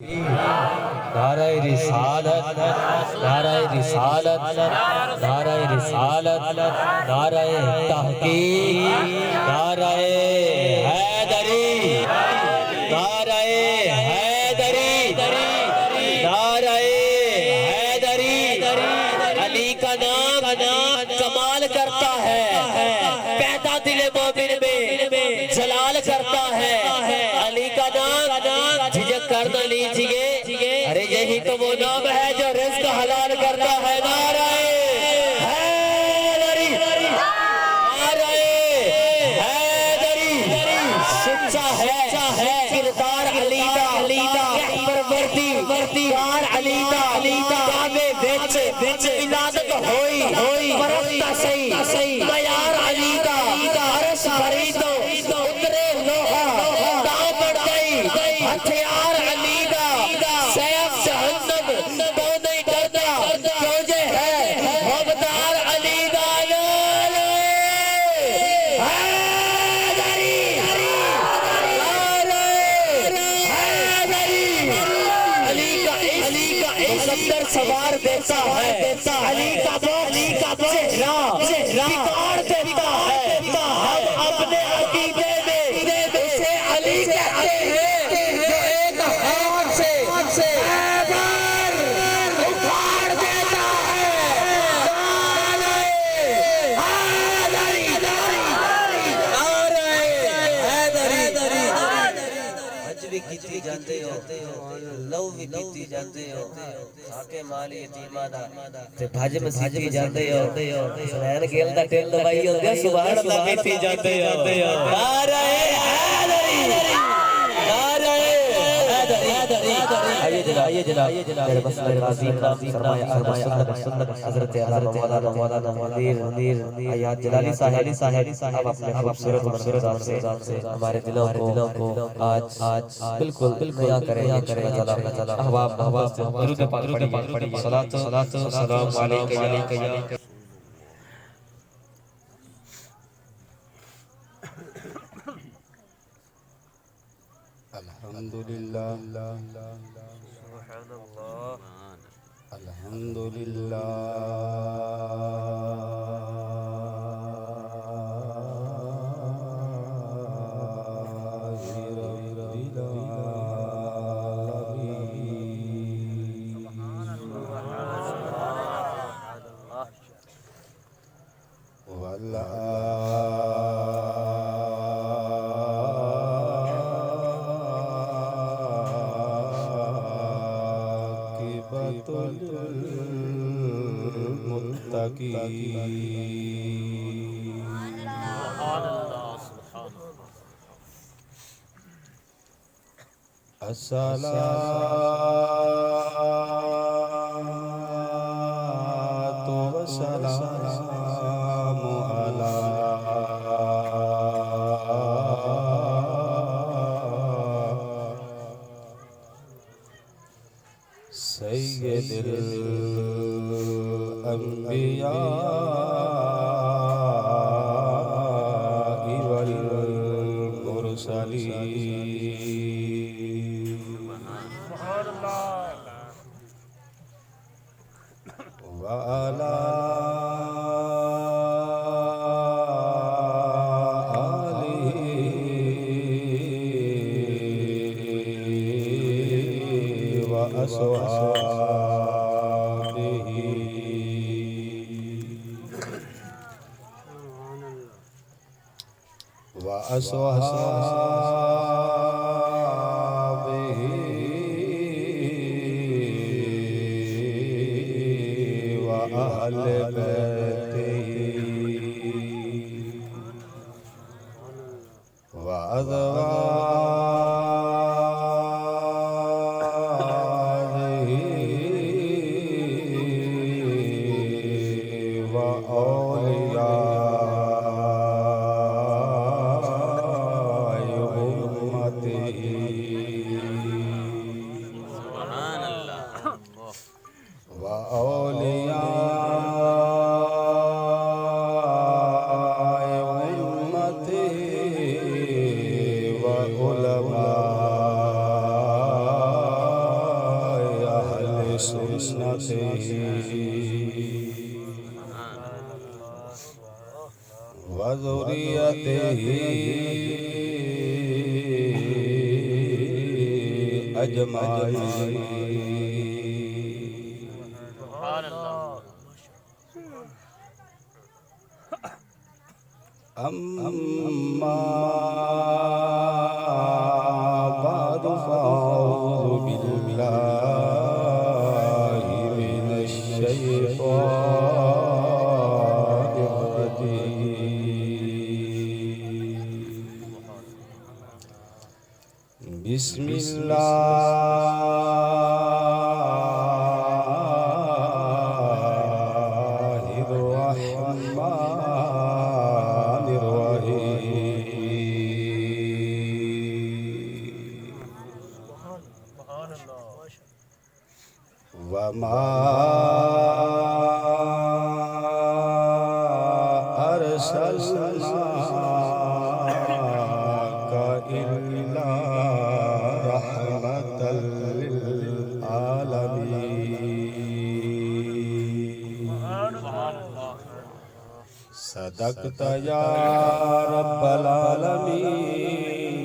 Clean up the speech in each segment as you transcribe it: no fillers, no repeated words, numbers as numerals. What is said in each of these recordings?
نعرہ رسالت، نعرہ رسالت، نعرہ رسالت، نعرہ تحقیق، نعرہ حیدری، نعرہ حیدری، نعرہ حیدری۔ علی کا نام کمال کرتا ہے، پیدا دل مومن میں جلال کرتا ہے۔ علی کا نام جھجک کر نہ لیجئے، ارے یہی تو وہ نام ہے جو رزق حلال کرتا ہے۔ نعرہ حیدری، نعرہ حیدری۔ سچا ہے کردار علی دا، پروردی یار علی دا، کعبے وچ ولادت ہوئی، پرستہ سی میار علی دا، عرش بھری تو اترے لوہا، داں بڑھ گئی ہتھیار علی دا، سیف جہنم تو نہیں ڈرتا، کیوں جے ہے حوبدار علی دا۔ نعرہ حیدری، نعرہ حیدری۔ علی کا مقدر سوار دیتا ہے، علی کا چہرہ بگاڑ دیتا ہے۔ ہم اپنے عقیدے میں اسے علی کہتے ہیں جو ایک ہاتھ سے خیبر اکھاڑ دیتا ہے۔ نعرہ حیدری، نعرہ حیدری۔ حج بھی کیتی جاندے ہو، لو بھی کیتی جاندے ہو، خاکے مالی یتیمہ دا تے بھج مسیجی جاندے ہو، سنین گیل دا ٹیل دوائی ہو گیا، سبحان اللہ کیتی جاندے ہو۔ نعرہ حیدری، نعرہ حیدری۔ آئیے جناب میرے مسئلہ عظیم نام فرمائے اہل سنت حضرت علامہ مولانا منیر حیات جلالی صاحب اب اپنے خوبصورت انداز سے ہمارے دلوں کو آج بالکل بیان کریں انشاءاللہ۔ احباب درود پاک پڑھیے، صلاۃ و سلام علیکہ یا الحمدللہ، سبحان اللہ، الحمدللہ، الصلاة والسلام على سيد الأنبياء والمرسلين وعلى آله وأصحابه وأهل بيته وأزواجه وأولياء أمته وأولياء وذريته أجمعين أما بعد فأعوذ بالله من الشيطان الرجيم بسم الله الرحمن الرحيم وما أرسلناك إلا رحمة للعالمين صدقت يا رب العالمين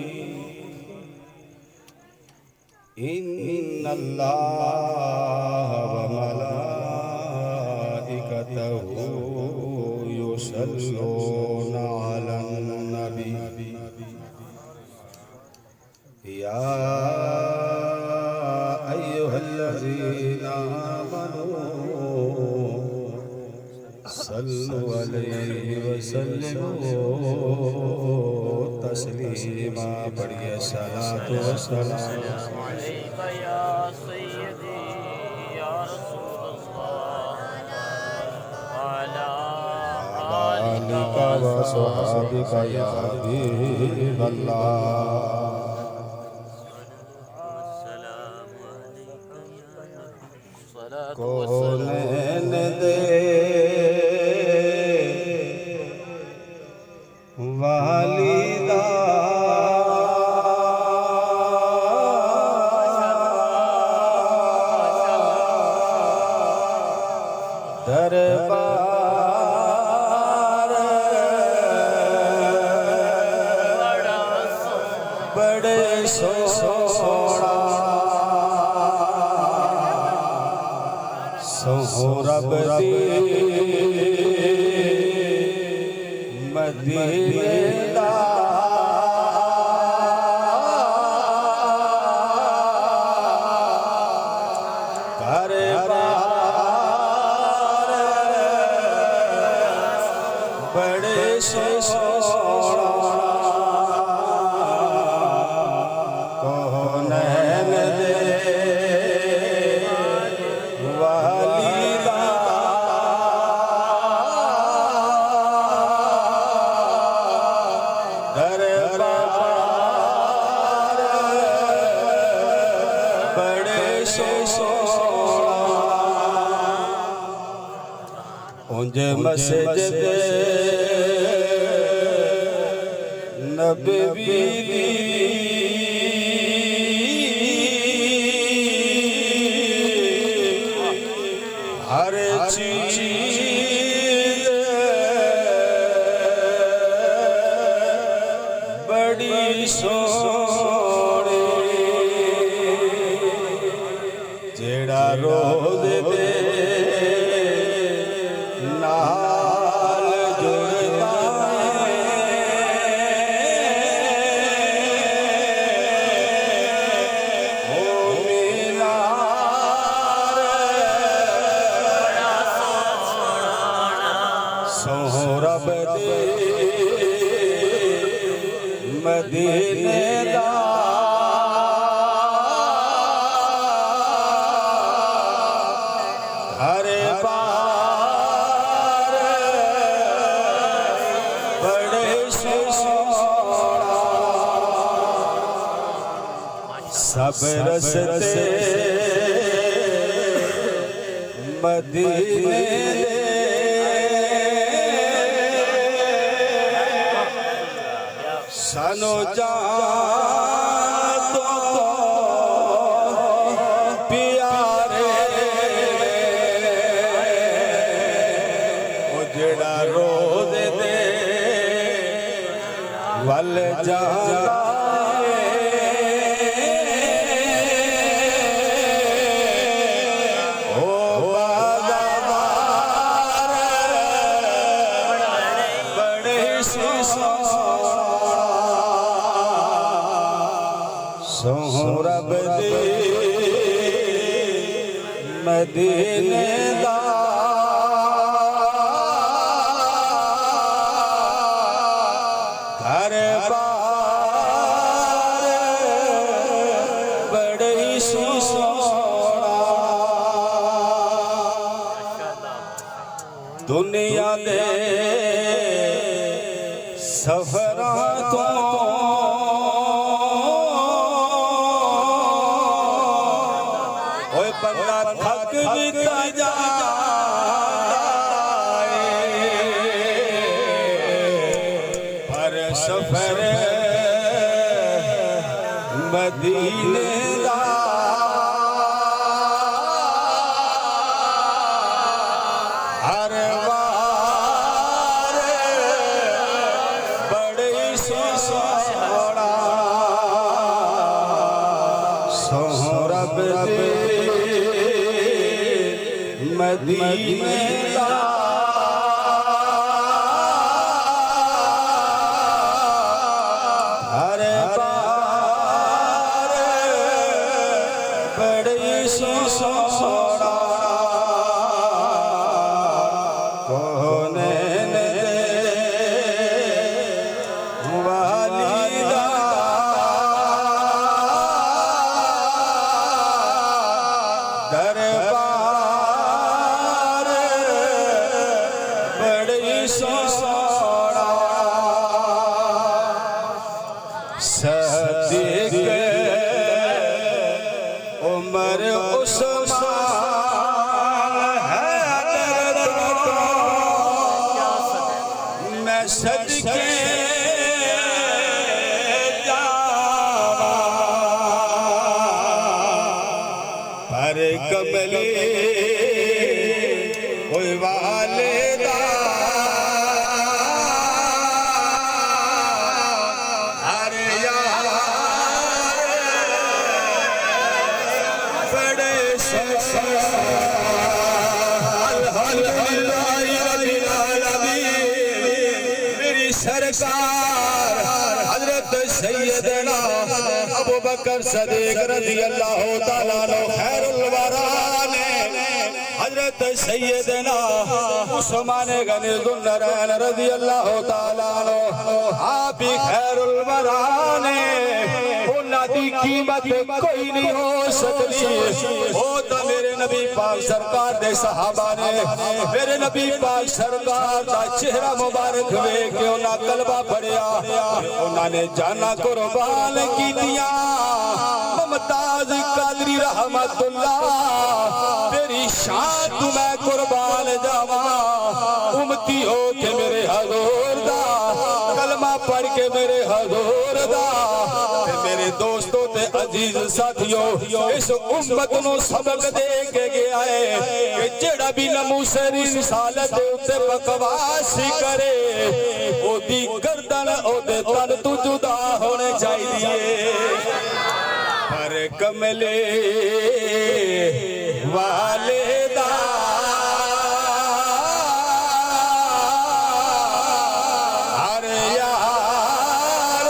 إن الله وملائكته يصلون على النبي يا أيها الذين آمنوا صلوا عليه وسلموا تسليما بڑھیا صلاة والسلام عليك يا سيدي يا رسول الله وعلى آلك وصحبك يا حبيب الله السلام عليك يا صلاة کونین دے والدہ دربار بڑے سوڑا سہرب دی مدینے دا دربار بڑے سوڑا کونین دے والدہ دربار بڑے سوڑا اونج مسجد نبوی دی ہر چیز بڑی سونی جیڑا روز دے نال جڑتا ہے او مینار سہرب دے مدینے دا ہر بار بڑے سوڑا سب رستے مدینے سانو جان تو پیارے ول جانا سہرب دے مدینے دا گھر بار بڑی سونا دنیا دے سفراں تو بندہ تھک بھی جائے پر سفر مدینے دا ہر بار بڑی سونا سہرب دے مدینے دا ہر بار بڑی سونا کونین دے والی دا دربار بڑی سونا صدیق عمر عثمان حیدر میں صدقے جاواں پر کملی ہوئی والدہ ہر یار بڑے الحمدللہ رب العالمین میری سرکار حضرت سیدنا ابو بکر صدیق رضی اللہ تعالیٰ عنہ خیر الورا نے حضرت سیدنا عثمان غنی ذوالنورین رضی اللہ تعالیٰ عنہ آپ ہی خیر الورا نے انہاں دی قیمت کوئی نہیں ہو سکتی وہ تو میرے نبی پاک سرکار دے صحابہ نے میرے نبی پاک سرکار دا چہرہ مبارک وے کہ انہاں کلمہ پڑھیا انہاں نے جانا قربان کی دیا ممتاز قادری رحمت اللہ تیری شان تو میں قربان جاواں امتی ہو کے میرے حضور دا کلمہ پڑھ کے میرے حضور دا میرے دوستوں تے عزیز ساتھیوں اس امت نو سبق دے کے گیا ہے کہ جڑا بھی نموسر رسالت دے اتے بکواس کرے او دی گردن او دے تن تو جدا ہونے چاہیے پر کملے والدہ ہر یار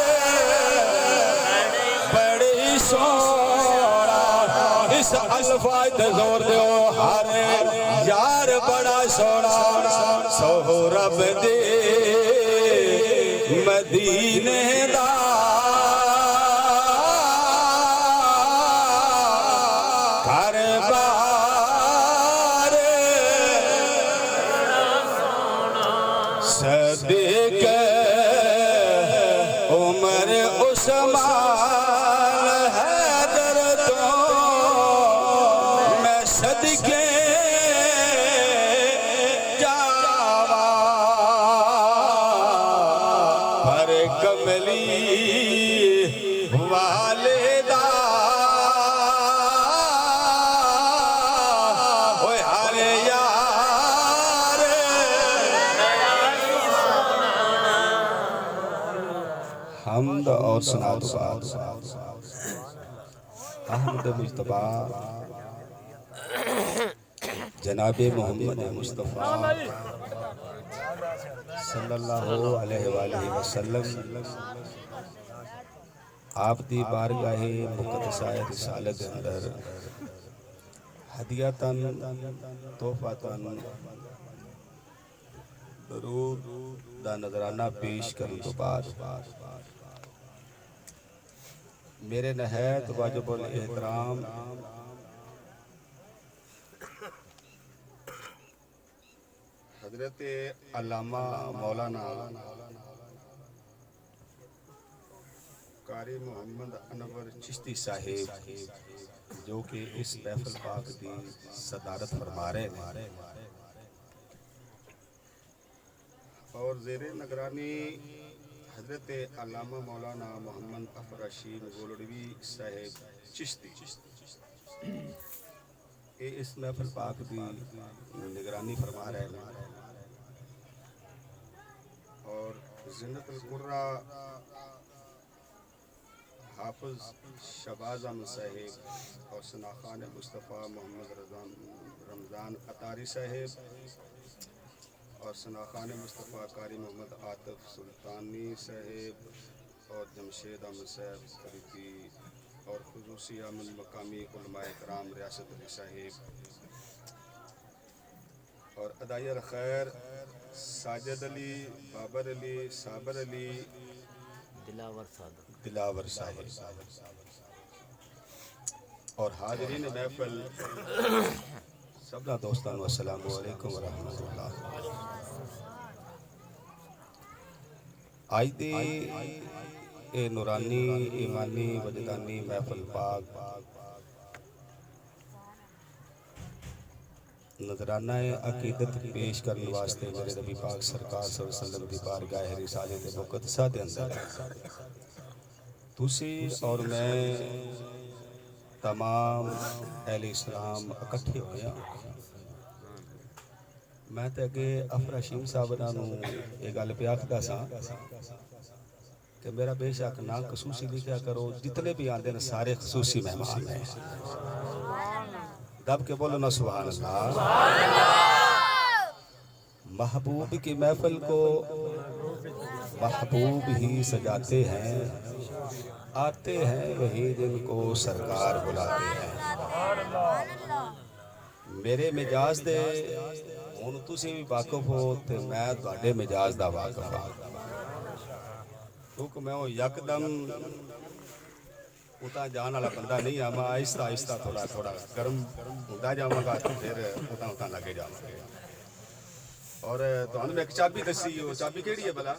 بڑی سونا اس الفاظ تے زور دیو ہر یار بڑا سونا سہرب دے مدینے دا ہر بار صدیق عمر عثمان حیدر تو میں صدقے جاواں پر کملی والدہ اور سنا تو بات احمد مجتبی جناب محمد مصطفیٰ صلی اللہ علیہ وآلہ وسلم آپ دی بارگاہ مقدسہ رسالت اندر ہدیتاً تحفاتاً درود دا نظرانہ پیش کرنے تو بعد میرے نہایت واجب الاحترام حضرت علامہ مولانا قاری محمد انور چشتی صاحب جو کہ اس محفل پاک دی صدارت فرما رہے ہیں اور زیر نگرانی حضرت علامہ مولانا محمد افراشین گولڑوی صاحب چشتی یہ اس محفل پاک دی نگرانی فرما رہے ہیں اور زنت القرہ حافظ شہباز احمد صاحب اور ثناخان مصطفیٰ محمد رمضان عطاری صاحب اور ثناخان مصطفیٰ قاری محمد عاطف سلطانی صاحب اور جمشید احمد صاحب قریبی اور خصوصی امن مقامی علماء کرام ریاست علی صاحب اور ادائیہ الخیر ساجد علی بابر علی صابر علی دلاور صاحب اور حاضرین محفل سبنا دوستان والسلام علیکم ورحمۃ اللہ آئی دے اے نورانی ایمانی وجدانی محفل پاک نظرانہ عقیدت پیش کرنے واسطے میرے نبی پاک سرکار صلی اللہ علیہ وسلم دی بارگاہ رسالت مقدسہ دے اندر تسی اور میں تمام اہل اسلام اکٹھے ہویا میں تے کہ افراشیم صاحب نانو یہ گل پہ آکھدا سا کہ میرا بے شک نہ خصوصی لکھا کرو جتنے بھی آندے نا سارے خصوصی مہمان ہیں دب کے بولو نا سبحان اللہ محبوب کی محفل کو محبوب ہی سجاتے ہیں آتے ہیں وہی جن کو سرکار بلاتے ہیں میرے مجاز دے ہن تسی بھی واقف ہو تے میں تواڈے مجاز دا واقف ہاں کیونکہ میں وہ یکدم اتنا جان والا بندہ نہیں ہاں میں آہستہ آہستہ تھوڑا گرم ہوتا جاواں گا تو پھر اتنا لگے جاواں گا اور تمہیں میں ایک چابی دسی وہ چابی کیڑی ہے بلا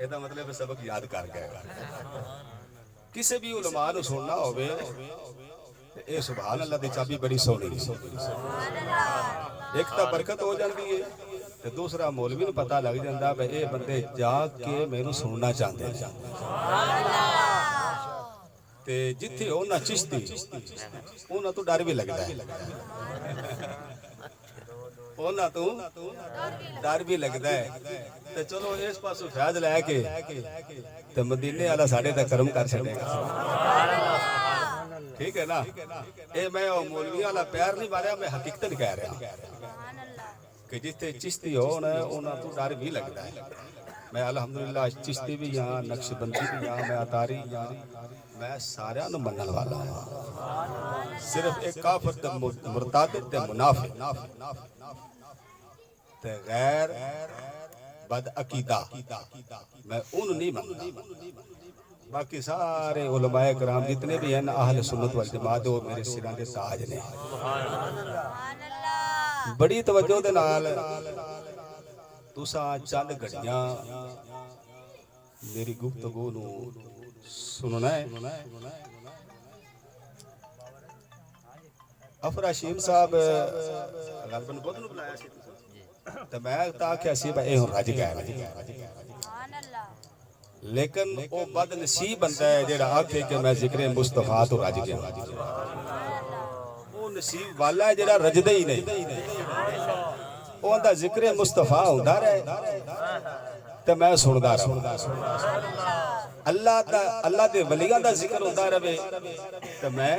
یہ مطلب ہے سبق یاد کر گئے کسی بھی علماء نو سننا ہوئے اے سبحان اللہ دی چابی بڑی سونی ایک تا برکت ہو جاندی ہے تے دوسرا مولوی نو پتہ لگ جاندا ہے اے بندے جاگ کے مینوں سننا چاہندے ہیں تے جتھے ہونا چشتی انہاں تو ڈر بھی لگدا ہے انہاں تو ڈر بھی لگدا ہے تے چلو اس پاسوں فیض لے کے تے مدینے والا ساڈے تے کرم کر چھڈے گا ٹھیک ہے نا اے میں مولوی والا پیار نہیں ماریا میں حقیقت کہہ رہا کہ جتنے چشتی ہونا ہے انہاں تو ڈر بھی لگتا ہے میں الحمدللہ چشتی بھی یہاں نقش بندی بھی یہاں میں عطاری یہاں میں سارے نو منن والا ہوں صرف ایک کافر تے مرتد تے منافق تے غیر بد عقیدہ میں ان نہیں منتا باقی سارے علماء کرام جتنے بھی ہیں اہل سنت والجماعت وہ میرے سراں دے تاج نے بڑی توجہ دے نال تساں چند گھڑیاں میری گفتگو نو سننا ہے افراشیم صاحب غالباً بدھ نو بلایا سی تے میں تا کہ اسی اے ہن رج گئے لیکن وہ بد نصیب بنتا ہے جڑا آکھے کہ میں ذکر مصطفیٰ تو رج گیا وہ نصیب والا ہے جڑا رجدہ ہی نہیں وہ اندھا ذکر مصطفیٰ ہوندا رہے تے میں سندا رہاں اللہ دے ولیاں دا ذکر ہوندا رہے تے میں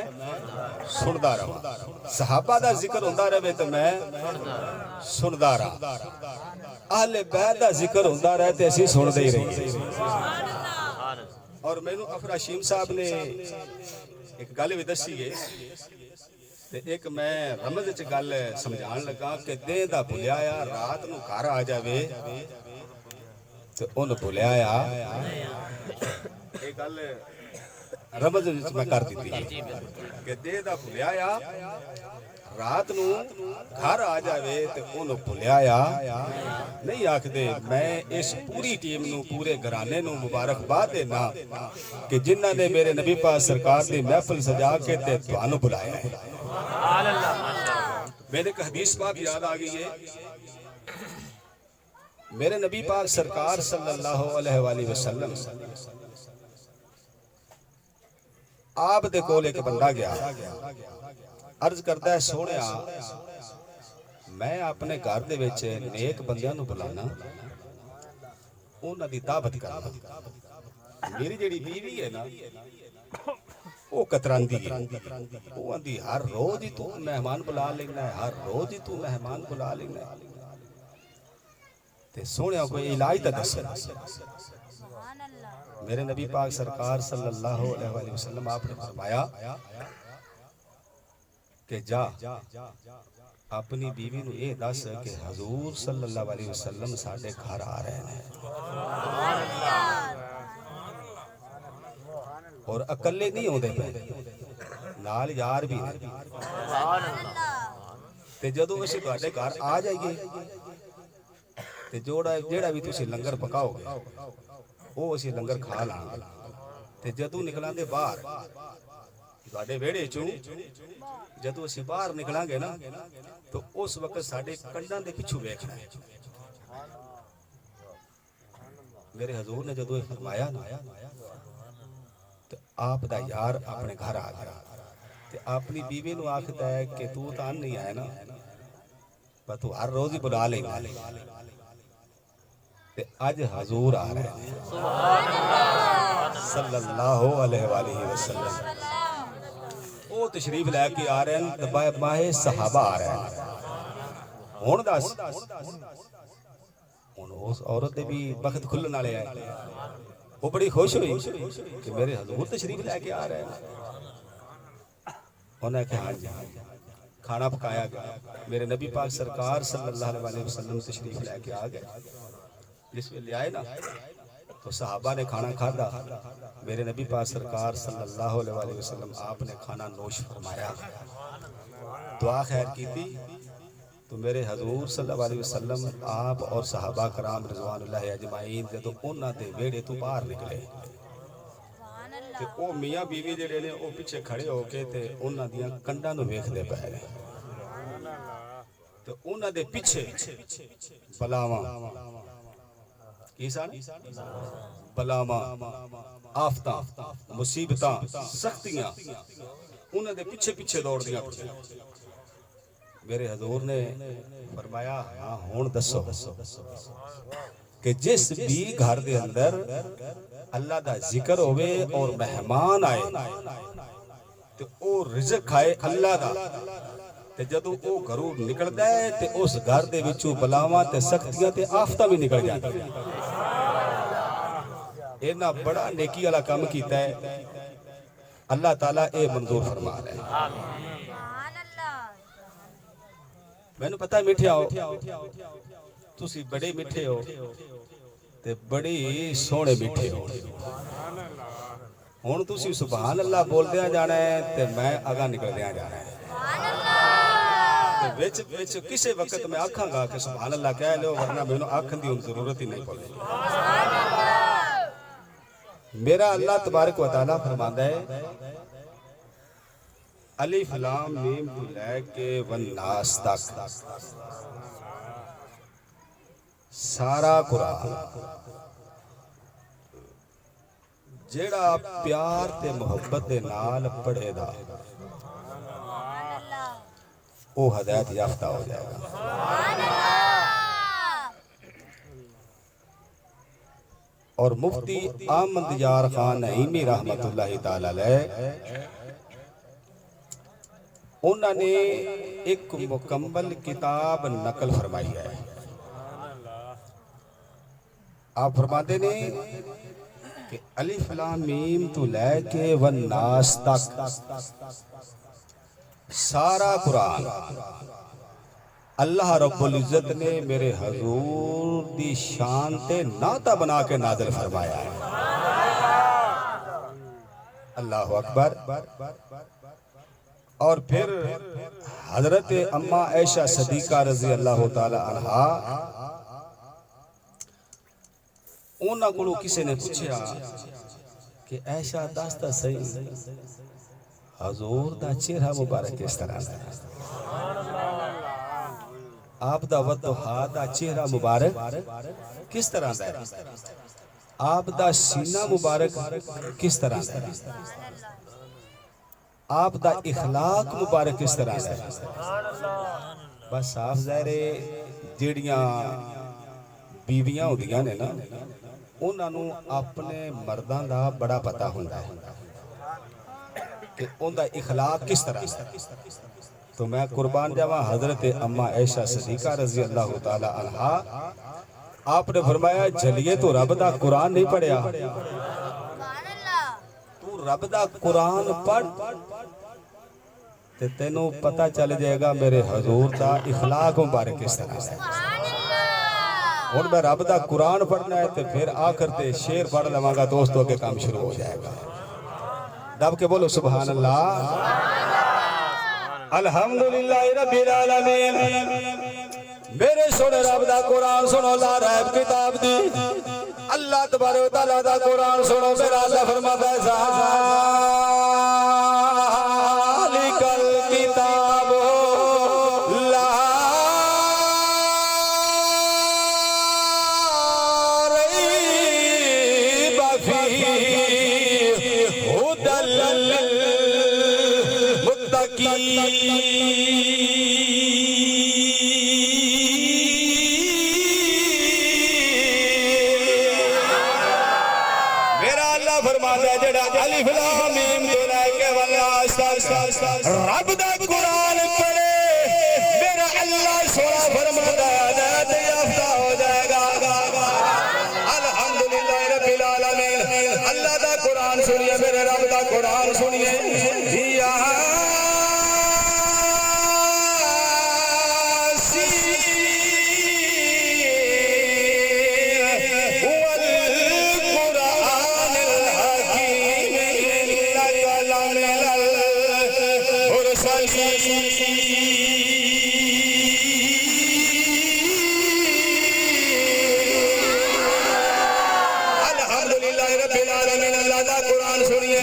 سندا رہاں صحابہ دا ذکر ہوندا رہے تے میں سندا رہاں اہل بیت دا ذکر ہوندا رہے تے اسی سن دے ہی رہیے اور مینوں افراشیم صاحب نے ایک گل بھی دسی ہے تے ایک میں رمض وچ گل سمجھان لگا کہ دین دا بھلیا رات نو گھر آ جاوے تے اون بھلیا ایک گل رمض وچ میں کر دتی کہ دین دا بھلیا رات نو گھر آ جاوے تے اون بھلیا نہیں آکھدے میں اس پوری ٹیم نو پورے گھرانے نو مبارکباد دینا کہ جنہاں نے میرے نبی پاک سرکار دی محفل سجا کے تے تانوں بلایا ہے میرے ایک حدیث پاک یاد آ گئی ہے میرے نبی پاک سرکار صلی اللہ علیہ وآلہ وسلم آپ دے کول ایک بندہ گیا عرض کرتا ہے سونیا میں اپنے گھر دے وچ نیک بندیاں نو بلانا انہاں دی دعوت کرنا میری جیڑی بیوی ہے نا وہ کتراندی ہے وہ آندی ہر روز ہی تو مہمان بلا لینا ہے ہر روز ہی تو مہمان بلا لینا ہے تے سونیا کوئی علاج تا دس میرے نبی پاک سرکار صلی اللہ علیہ وآلہ وسلم آپ نے فرمایا کہ جا اپنی بیوی نو یہ دس کہ حضور صلی اللہ علیہ وسلم ساڈے گھر آ رہے ہیں اور اکلے نہیں ہوندے پے نال یار بھی تے جدوں اسی تواڈے گھر آ جائیے تے جیڑا بھی تسی لنگر پکاؤ گے وہ اسی لنگر کھا لاں گے تے جدوں نکلاں دے باہر تواڈے ویڑے چوں جدوں اسی باہر نکلاں گے نا تو اس وقت ساڈے کنڈاں دے پچھو ویکھنا ہے میرے حضور نے جدوں فرمایا نا تو آپ دا یار اپنے گھر آ گیا تے اپنی بیوی نو آکھدا ہے کہ تو تان نہیں آیا نا پر تو ہر روز ہی بلا لے گا تے اج حضور آ رہے ہیں صلی اللہ علیہ وآلہ وسلم وہ تشریف لے کے آ رہے ہیں ماہ صحابہ آ رہے ہیں ہون دس اس عورت دے بھی بخت کھلن والے آئے وہ بڑی خوش ہوئی کہ میرے حضور تشریف لے کے آ رہے ہیں انہوں نے کہا ہاں جی کھانا پکایا گیا میرے نبی پاک سرکار صلی اللہ علیہ وسلم تشریف لے کے آ گئے جس میں لے آئے نا تو صحابہ نے کھانا کھادا میرے نبی پاک سرکار صلی اللہ علیہ وسلم آپ نے کھانا نوش فرمایا دعا خیر کی تھی تو میرے حضور صلی اللہ علیہ وسلم آپ اور صحابہ کرام رضوان اللہ اجمعین جدو انہاں دے ویڑے تو باہر نکلے کہ او میاں بیوی جڑے نے او پیچھے کھڑے ہو کے تے انہاں دیاں کنڈاں نو ویکھدے پئے نے تو انہاں دے پیچھے بلاواں کی سان بلاواں آفتاں مصیبتاں سختیاں انہاں دے پیچھے پیچھے دوڑ دیاں میرے حضور نے فرمایا ہاں ہون دسو کہ جس بھی گھر دے اندر اللہ دا ذکر ہوئے اور مہمان آئے تو او رزق کھائے اللہ دا تے جدو او گھروں نکلدا ہے تے اس گھر دے وچوں بلاواں تے سختیاں تے آفتاں بھی نکل جاندی اینا بڑا نیکی والا کام کیتا ہے اللہ تعالیٰ اے منظور فرما رہے ہیں میں نے پتہ میٹھے آؤ تسی بڑے میٹھے ہو تے بڑی سونے میٹھے ہو ہون تسی سبحان اللہ بول دیا جانا ہے تے میں آگاہ نکل دیا جانا ہے ویچ کسے وقت میں آکھاں گا کہ سبحان اللہ کہہ لو ورنہ میں انہوں آکھن دی ان ضرورت ہی نہیں پڑے میرا اللہ تبارک و تعالیٰ فرماندہ ہے الف لام میم تو لے کے والناس تک سارا قرآن جیڑا پیار تے محبت دے نال پڑھے دا وہ ہدایت یافتہ ہو جائے گا اور مفتی احمد یار خان نعیمی رحمت اللہ تعالی علیہ انہوں نے ایک مکمل کتاب نقل فرمائی ہے. آپ فرماتے نے کہ الف لام میم تو لے کے والناس تک سارا قرآن اللہ رب العزت نے میرے حضور دی شان تے نعتہ بنا کے نازل فرمایا ہے. اللہ اکبر. اور پھر حضرت اما عائشہ صدیقہ رضی اللہ تعالی عنہا انہاں کو کسی نے پوچھا کہ عائشہ دستا صحیح حضور دا چہرہ مبارک کس طرح ہے؟ آپ دا وضحا دا چہرہ مبارک کس طرح ہے؟ آپ دا سینہ مبارک کس طرح ہے؟ آپ دا اخلاق مبارک کس طرح ہے؟ بس صاف ظاہر جیڑیاں بیویاں ہوندیاں نے نا انہاں نوں اپنے مرداں دا بڑا پتہ ہوندا ہے کہ ان دا اخلاق کس طرح ہے. تو میں قربان جاواں حضرت اما عائشہ صدیقہ رضی اللہ تعالی عنہا آپ نے فرمایا جلیے تو رب دا قرآن نہیں پڑھیا تو رب دا قرآن پڑھ تے تینوں پتہ چل جائے گا میرے حضور دا اخلاق مبارک کس طرح ہے. اور میں رب دا قرآن پڑھنا ہے تے پھر آخر تے شعر پڑھ لواں گا دوستوں کے کام شروع ہو جائے گا. دب کے بولو سبحان اللہ. الحمدللہ رب العالمین. میرے سونے رب دا قرآن سنو لا ریب کتاب دی اللہ تبارک و تعالیٰ دا قرآن سنو. میرا اللہ فرماتا ہے ذالک الکتاب لا ریب فیہ ھدی للمتقین. الف لام میم تو لے کے والناس تک رب دا قرآن پڑھے میرا اللہ سونا فرماتا ہے ہدایت یافتہ ہو جائے گا. الحمدللہ رب العالمین. اللہ دا قرآن سنیے میرے رب دا قرآن سنیے. الحمدللہ رب العالمین. اللہ دا قرآن سنیے.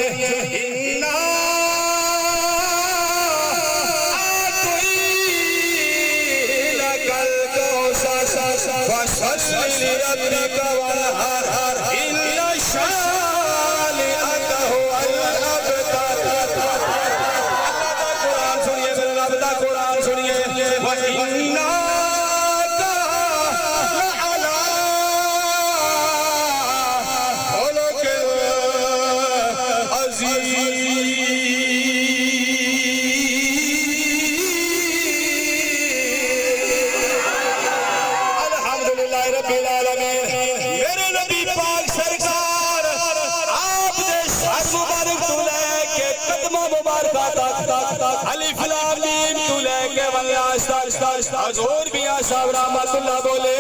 الف لام میم تو لے کے والناس تک حضور میاں صاحب رحمت اللہ بولے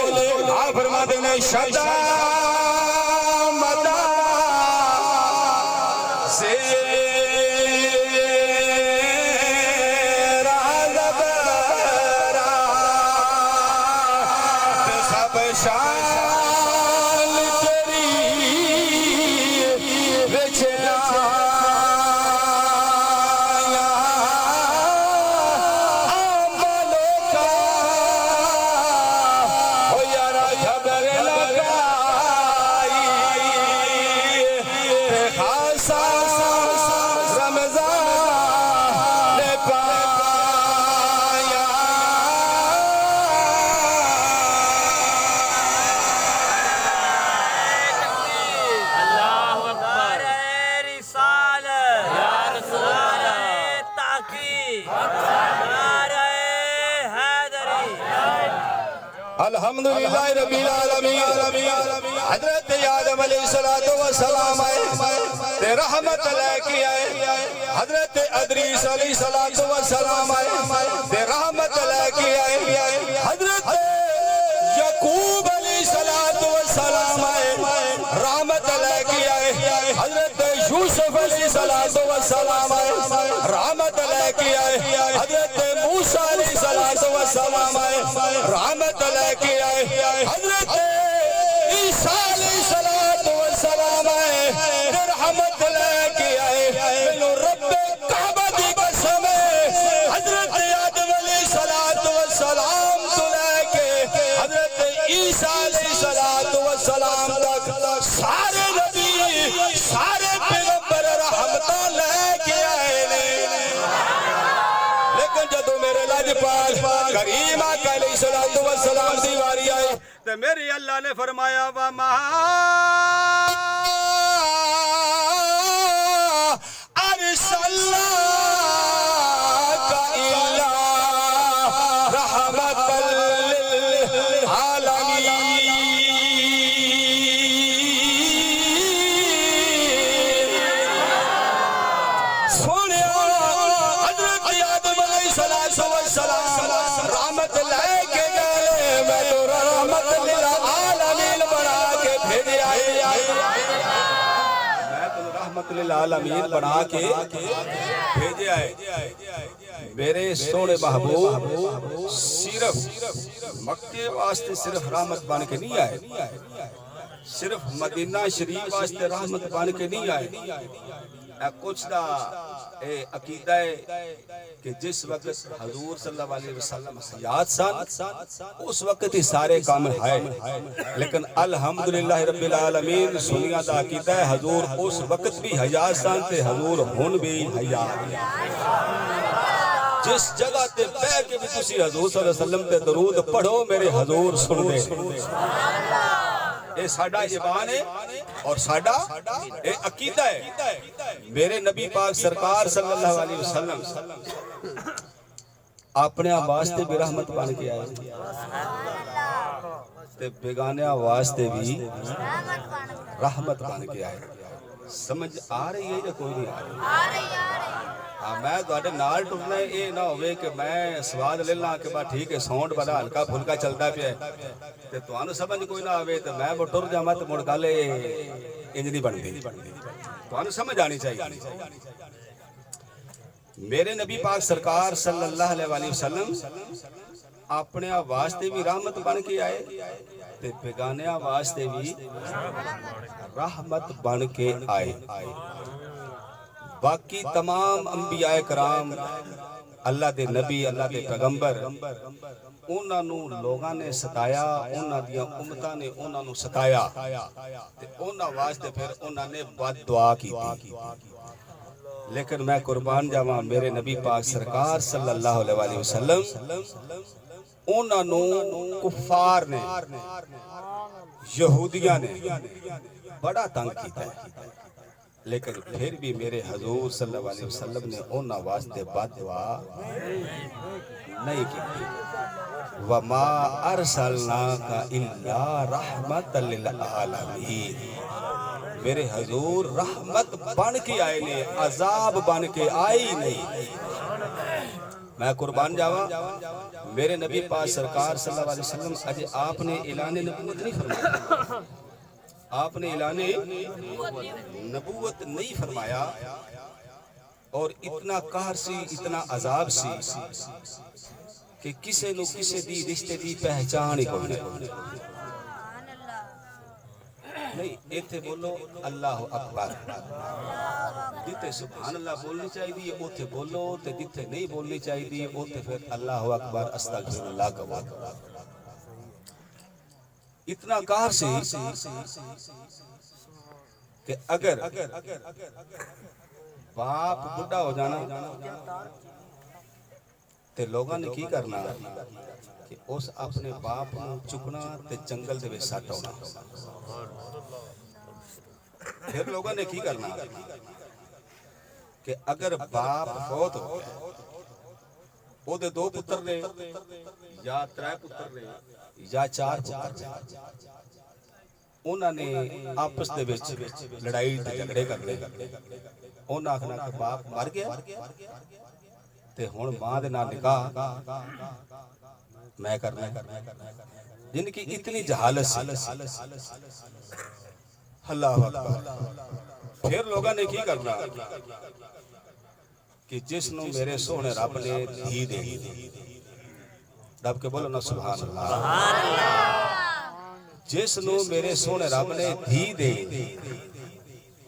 آپ فرماتے ہیں شدا مدا سے سب شان الحمدللہ رب العالمین حضرت آدم علیہ السلام آئے تے رحمت لے کے آئے حضرت ادریس علیہ السلام آئے تے رحمت لے کے آئے حضرت یعقوب علیہ السلام آئے رحمت لے کے آئے حضرت یوسف علیہ السلام آئے رحمت لے کے آئے حضرت موسیٰ علیہ السلام آئے رحمت لے کے آئے حضرت عیسیٰ علیہ السلام آئے رحمت لے کے آئے ملو رب کعبہ دی قسم حضرت آدم علیہ السلام تو لے کے حضرت عیسیٰ علیہ السلام تک سارے نبی سارے پیغمبر رحمتہ لے کے آئے لیکن جدو میرے لاجپال کریم آقا علیہ السلام دی واری آئے تو میری اللہ نے فرمایا وَمَا أَرْسَلْنَاكَ إِلَّا رَحْمَةً رحمت لے کے گئے میں تو رحمت للعالمین بنا کے بھیجے آئے میں تو رحمت للعالمین بنا کے بھیجے آئے میرے سونے محبوب صرف مکے واسطے صرف رحمت بن کے نہیں آئے صرف مدینہ شریف واسطے رحمت بن کے نہیں آئے کچھ دا عقیدہ ہے کہ جس وقت حضور صلی اللہ علیہ وسلم حیات سن اس وقت ہی سارے کام ہے لیکن الحمدللہ رب العالمین سنیا دا عقیدہ ہے حضور اس وقت بھی حیات سن تے حضور ہن بھی حیات جس جگہ تے بہ کے بھی تسی حضور صلی اللہ علیہ وسلم تے درود پڑھو میرے حضور سن دے اے ساڈا ایمان ہے اور ساڈا اے عقیدہ ہے میرے نبی پاک سرکار صلی اللہ علیہ وسلم اپنے واسطے بھی رحمت بن کے آئے تے بیگانیاں واسطے بھی رحمت بن کے آئے سمجھ آ رہی ہے یا کوئی نہیں آ رہی میں تو نال ٹرنا یہ نہ ہوئے کہ میں سواد لے لاں کہ بات ٹھیک ہے ساؤنڈ بڑا ہلکا پھلکا چلتا پیا ہے تے تانوں سمجھ کوئی نہ آوے تے میں ٹر جاواں تے مڑ گل انج نہیں بنتی تانوں سمجھ آنی چاہیے میرے نبی پاک سرکار صلی اللہ علیہ وسلم اپنے واسطے بھی رحمت بن کے آئے تے بیگانیاں واسطے بھی رحمت بن کے آئے باقی تمام انبیاء کرام اللہ دے نبی اللہ دے پیغمبر انہاں نو لوگاں نے ستایا انہاں دیاں امتاں نے انہاں نو ستایا تے انہاں واسطے پھر انہاں نے بد دعا کیتی لیکن میں قربان جاواں میرے نبی پاک سرکار صلی اللہ علیہ وسلم انہاں نو کفار نے یہودیاں نے بڑا تنگ کیتا ہے لیکن پھر بھی میرے حضور صلی اللہ علیہ وسلم نے انہاں واسطے بد دعا نہیں کی وَمَا أَرْسَلْنَاكَ إِلَّا رَحْمَةً لِلْعَالَمِينَ میرے حضور رحمت بن کے آئے نے عذاب بن کے آئی نہیں میں قربان جاواں میرے نبی پاک سرکار صلی اللہ علیہ وسلم اجے آپ نے اعلان نبوت نہیں فرمایا آپ نے اعلان نبوت نہیں فرمایا اور اتنا قہر سی اتنا عذاب سی کہ کسے نو کسے دی رشتے دی پہچان ہی کوئی نہیں ایتھے بولو اللہ اکبر جتے سبحان اللہ بولنی چاہیے اوتھے بولو تے جتے نہیں بولنی چاہیے اوتھے پھر اللہ اکبر استغفر اللہ کہو اتنا قہر سے کہ اگر باپ بڑھا ہو جانا تے لوگاں نے کی کرنا کہ اس اپنے باپ نو چکنا تے جنگل دے وچ سٹ ہونا پھر لوگاں نے کی کرنا کہ اگر باپ فوت ہو گیا او دے دو پتر نے یا ترے پتر نے یا 4 پتر انہوں نے آپس دے وچ لڑائی تے جھگڑے کرنے انہاں آکھنا کہ باپ مر گیا تے ہن ماں دے نال نکاح میں کرنا جن کی اتنی جہالت سی اللہ اکبر پھر لوگاں نے کی کرنا کہ جس نو میرے سونے رب نے دھی دے رب کے بولو نا سبحان اللہ جس نو میرے سونے رب نے دھی دے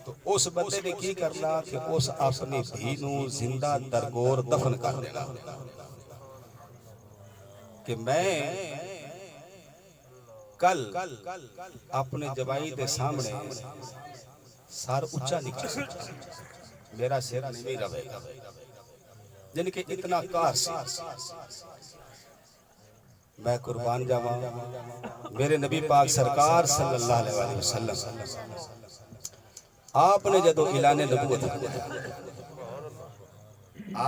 تو اس بندے نے کی کرنا کہ اس اپنی دھی نو زندہ درگور دفن کر دینا کہ میں کل اپنے جوائی دے سامنے سار اچھا نکل میرا سر نہیں رہے گا جن کے اتنا کار سی میں قربان جاواں میرے نبی پاک سرکار صلی اللہ علیہ وسلم آپ نے جدو اعلان نبوت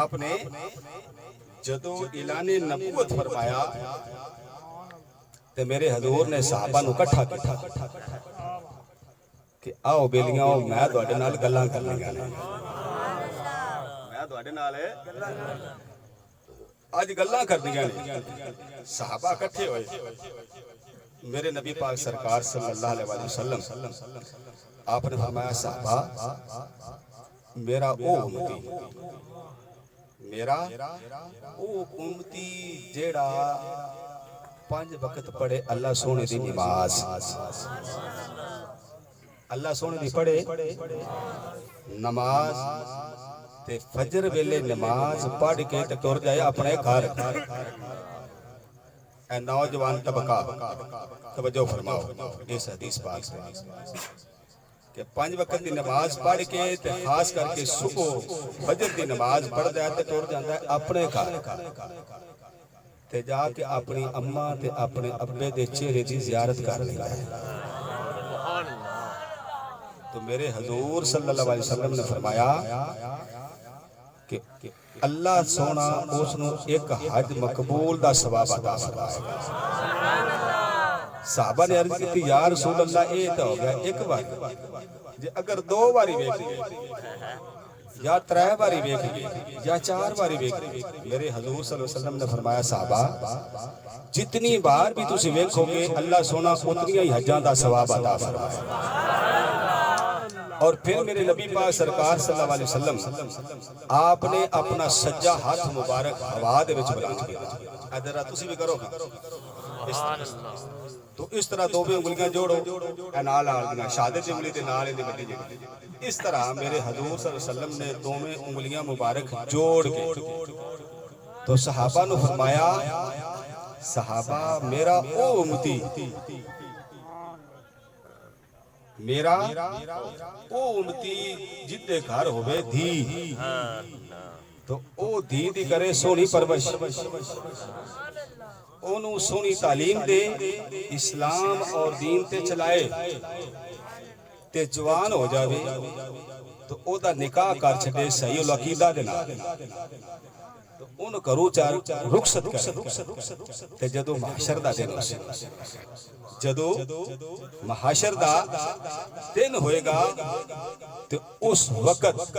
آپ نے جدو اعلان نبوت فرمایا تے میرے حضور نے صحابہ نو اکٹھا کیتا کہ آؤ بیلیاں میں تواڈے نال گلاں کرنیاں نے میں تواڈے نال آج گلاں کرنیاں نے صحابہ اکٹھے ہوئے میرے نبی پاک سرکار صلی اللہ علیہ وسلم آپ نے فرمایا صحابہ میرا او امتی جیڑا 5 وقت پڑھے اللہ سونے دی نماز اللہ سونے دی پڑھے نماز تے فجر ویلے نماز پڑھ کے تے ٹر جائے اپنے گھر اے نوجوان طبقہ توجہ فرماؤ اس حدیث پاک سے کہ 5 وقت دی نماز پڑھ کے تے خاص کر کے صبح فجر دی نماز پڑھ جائے تے ٹر جاندا ہے اپنے گھر تے جا کے اپنی اماں تے اپنے ابے دے چہرے دی زیارت کر لیا ہے تو میرے حضور صلی اللہ علیہ وسلم نے فرمایا کہ اللہ سونا اس نو ایک حج مقبول دا ثواب عطا فرمائے صحابہ نے عرض کی یا رسول اللہ اے تو ہو گیا ایک بار جے اگر 2 باری ویکھ یا 3 باری ویکھ یا 4 باری ویکھ میرے حضور صلی اللہ علیہ وسلم نے فرمایا صحابہ جتنی بار بھی تسی ویکھو گے اللہ سونا اتنی ہی حجاں دا ثواب عطا فرمائے اور پھر میرے نبی پاک سرکار صلی اللہ علیہ وسلم آپ نے اپنا سجا ہاتھ مبارک ہوا دے وچ بلند کیا ادھر تسی بھی کرو تو اس طرح 2 انگلیاں جوڑو اے نال آلدیاں شہادت انگلی دے نال دی بڑی جی اس طرح میرے حضور صلی اللہ علیہ وسلم نے 2 انگلیاں مبارک جوڑ کے تو صحابہ نے فرمایا صحابہ میرا او امتی میرا او امتی جدے گھر ہوئے دھی تو او دھی دی کرے سونی پرورش اونوں سونی تعلیم دے اسلام اور دین تے چلائے تے جوان ہو جاوے تو او دا نکاح کر چھڑے صحیح العقیدہ دے نال تو اون کرو چار رخصت کرے تے جدو محشر دا دن ہوئے جدو محشر دا دن ہوئے گا تو اس وقت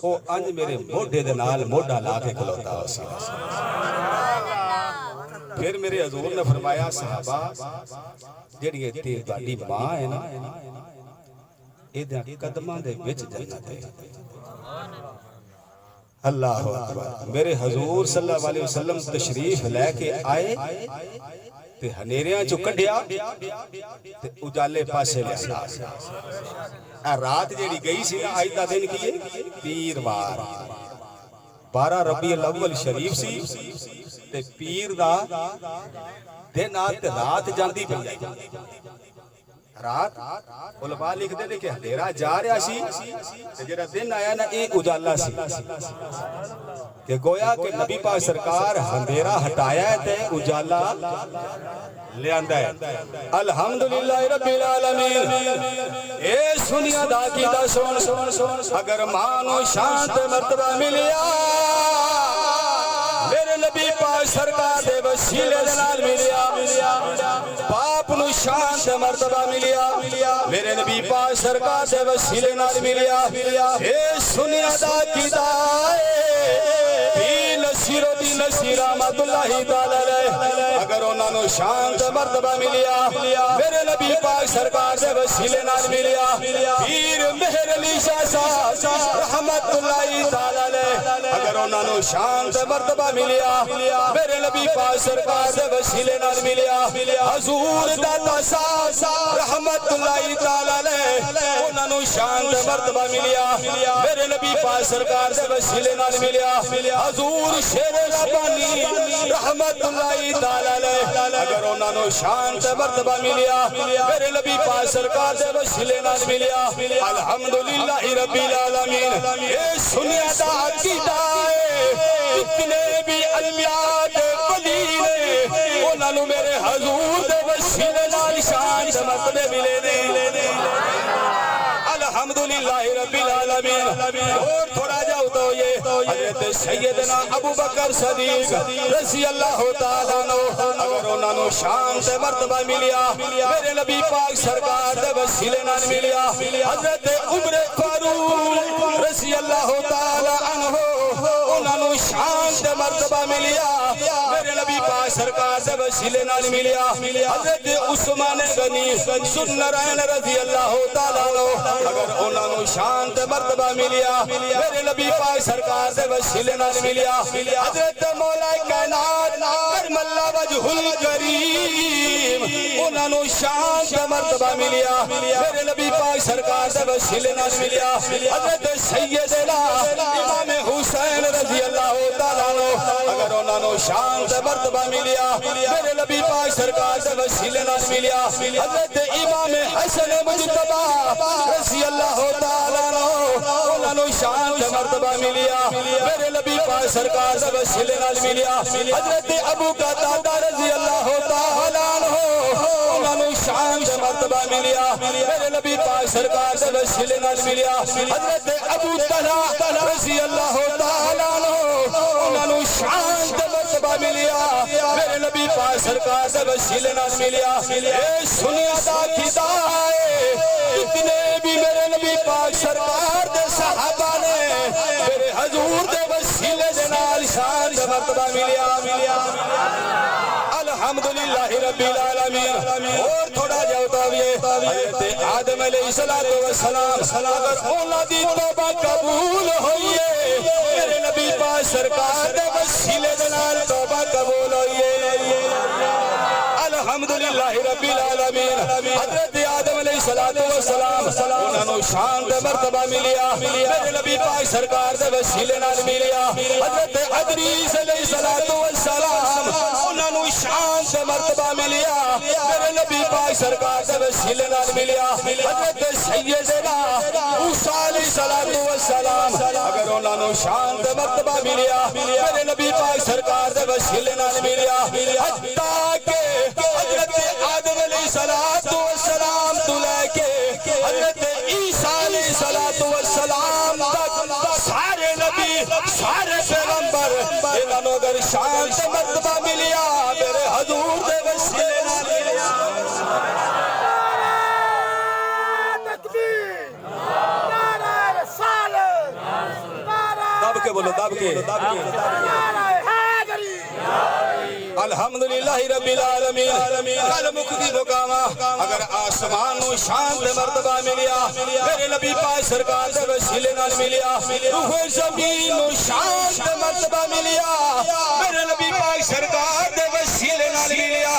او انج میرے موڈے دے نال موڈا لا کے کھلوتا ہو سی پھر میرے حضور نے فرمایا صحابہ جڑی تے تہاڈی ماں ہے نا ایدے قدماں دے وچ جنت ہے اللہ اکبر میرے حضور صلی اللہ علیہ وسلم تشریف لے کے آئے تے ہنیریاں چو کڈیا تے اجالے پاسے لے آیا رات جیڑی گئی سی نا آج دا دن کیے پیروار 12 ربیع الاول شریف سی تے پیر دا دن آت رات جاندی پہ رات علماء لکھ دے کہ اندھیرا جا رہا سی تے جڑا دن آیا نا ایک اجالا سی کہ گویا کہ نبی پاک سرکار اندھیرا ہٹایا ہے تے اجالا لے آندا ہے الحمدللہ رب العالمین اے سنیا دا کی دا سن اگر مانو شانت مرتبہ ملیا میرے نبی پاک سرکار دے وسیلے دے نال ملیا مرتبہ ملیا میرے نبی پاک سرکار دے وسیلے نال ملیا اے سنیا دا کیتا نصیر و دی نصیر احمد اللہ تعالی علیہ اگر انہاں نو شان تے مرتبہ ملیا میرے نبی پاک سرکار دے وسیلے نال ملیا پیر مہر علی شاہ صاحب رحمت اللہ تعالی علیہ اگر انہاں نو شان تے مرتبہ ملیا میرے نبی پاک سرکار دے وسیلے نال ملیا حضور داتا صاحب رحمت اللہ تعالی علیہ انہاں نو شان تے مرتبہ ملیا میرے نبی پاک سرکار دے وسیلے نال ملیا حضور شیر ربانی رحمت اللہ تعالی علیہ اگر انہاں نو شان تے مرتبہ ملیا میرے نبی پاک سرکار دے وسیلے نال ملیا الحمدللہ رب العالمین اے سنیا دا عقیدہ جتنے بھی انبیاء دے ولی نے انہاں نو میرے حضور دے وسیلے نال شان تے مرتبے ملے نے الحمدللہ رب العالمین اور تھوڑا جاؤ تو یہ حضرت سیدنا ابو بکر صدیق رضی اللہ تعالیٰ عنہ اگر انہاں نو شان تے مرتبہ ملیا میرے نبی پاک سرکار دے وسیلے نال ملیا حضرت عمر فاروق رضی اللہ تعالیٰ عنہ انہاں نو شان تے مرتبہ ملیا میرے نبی پاک سرکار دے وسیلے نال ملیا حضرت عثمان غنی ذوالنورین رضی اللہ تعالیٰ عنہ اگر انہاں نو شان تے مرتبہ ملیا میرے نبی پاک سرکار دے وسیلے نال ملیا حضرت مولا کائنات کرم اللہ وجہ الکریم انہاں نو شان تے مرتبہ ملیا میرے نبی پاک سرکار دے وسیلے نال ملیا حضرت سیدنا امام حسین رضی اللہ تعالیٰ عنہ اگر انہاں نو شان تے مرتبہ ملیا میرے نبی پاک سرکار دے وسیلے نال ملیا حضرت امام حسن مجتبی رضی اللہ تعالیٰ عنہ انہاں نو شان تے مرتبہ ملیا میرے نبی پاک سرکار دے وسیلے نال ملیا حضرت ابو قتادہ رضی اللہ تعالیٰ عنہ انہاں نو شان تے مرتبہ ملیا میرے نبی پاک سرکار دے وسیلے نال ملیا حضرت ابو طلحہ رضی اللہ تعالیٰ عنہ انہاں نو شان تے مرتبہ ملیا میرے نبی پاک سرکار دے وسیلے نال ملیا اے سنیا دا کیتا جتنے بھی میرے نبی پاک سرکار دے صحابہ نے میرے حضور دے وسیلے دے نال شان دے مرتبہ ملیا الحمدللہ رب العالمین اور تھوڑا جاؤ حضرت آدم علیہ السلام اگر انہاں دی توبہ قبول ہوئیے میرے نبی پاک سرکار دے وسیلے دے نال توبہ قبول ہوئیے الحمدللہ رب العالمین حضرت آدم علیہ السلام انہاں نو شان تے مرتبہ ملیا میرے نبی پاک سرکار دے وسیلے نال ملیا حضرت ادریس علیہ السلام انہاں نو شان تے مرتبہ ملیا میرے نبی پاک سرکار دے وسیلے نال ملیا حضرت سیدنا موسیٰ علیہ السلام اگر انہاں نو شان تے مرتبہ ملیا میرے نبی پاک سرکار دے وسیلے نال ملیا حتیٰ کہ حضرت آدم علیہ السلام تو لے کے حضرت عیسیٰ علیہ السلام تک سارے نبی سارے پیغمبر انہاں نو اگر شان تے مرتبہ ملیا میرے حضور دے وسیلے نال ملیا دب کے بولو دب کے الحمدللہ رب العالمین کل مکتی مقامہ اگر آسمان نو شان دے مرتبہ ملیا میرے نبی پاک سرکار دے وسیلے نال ملیا روح زمین نو شان دے مرتبہ ملیا میرے نبی پاک سرکار دے وسیلے نال ملیا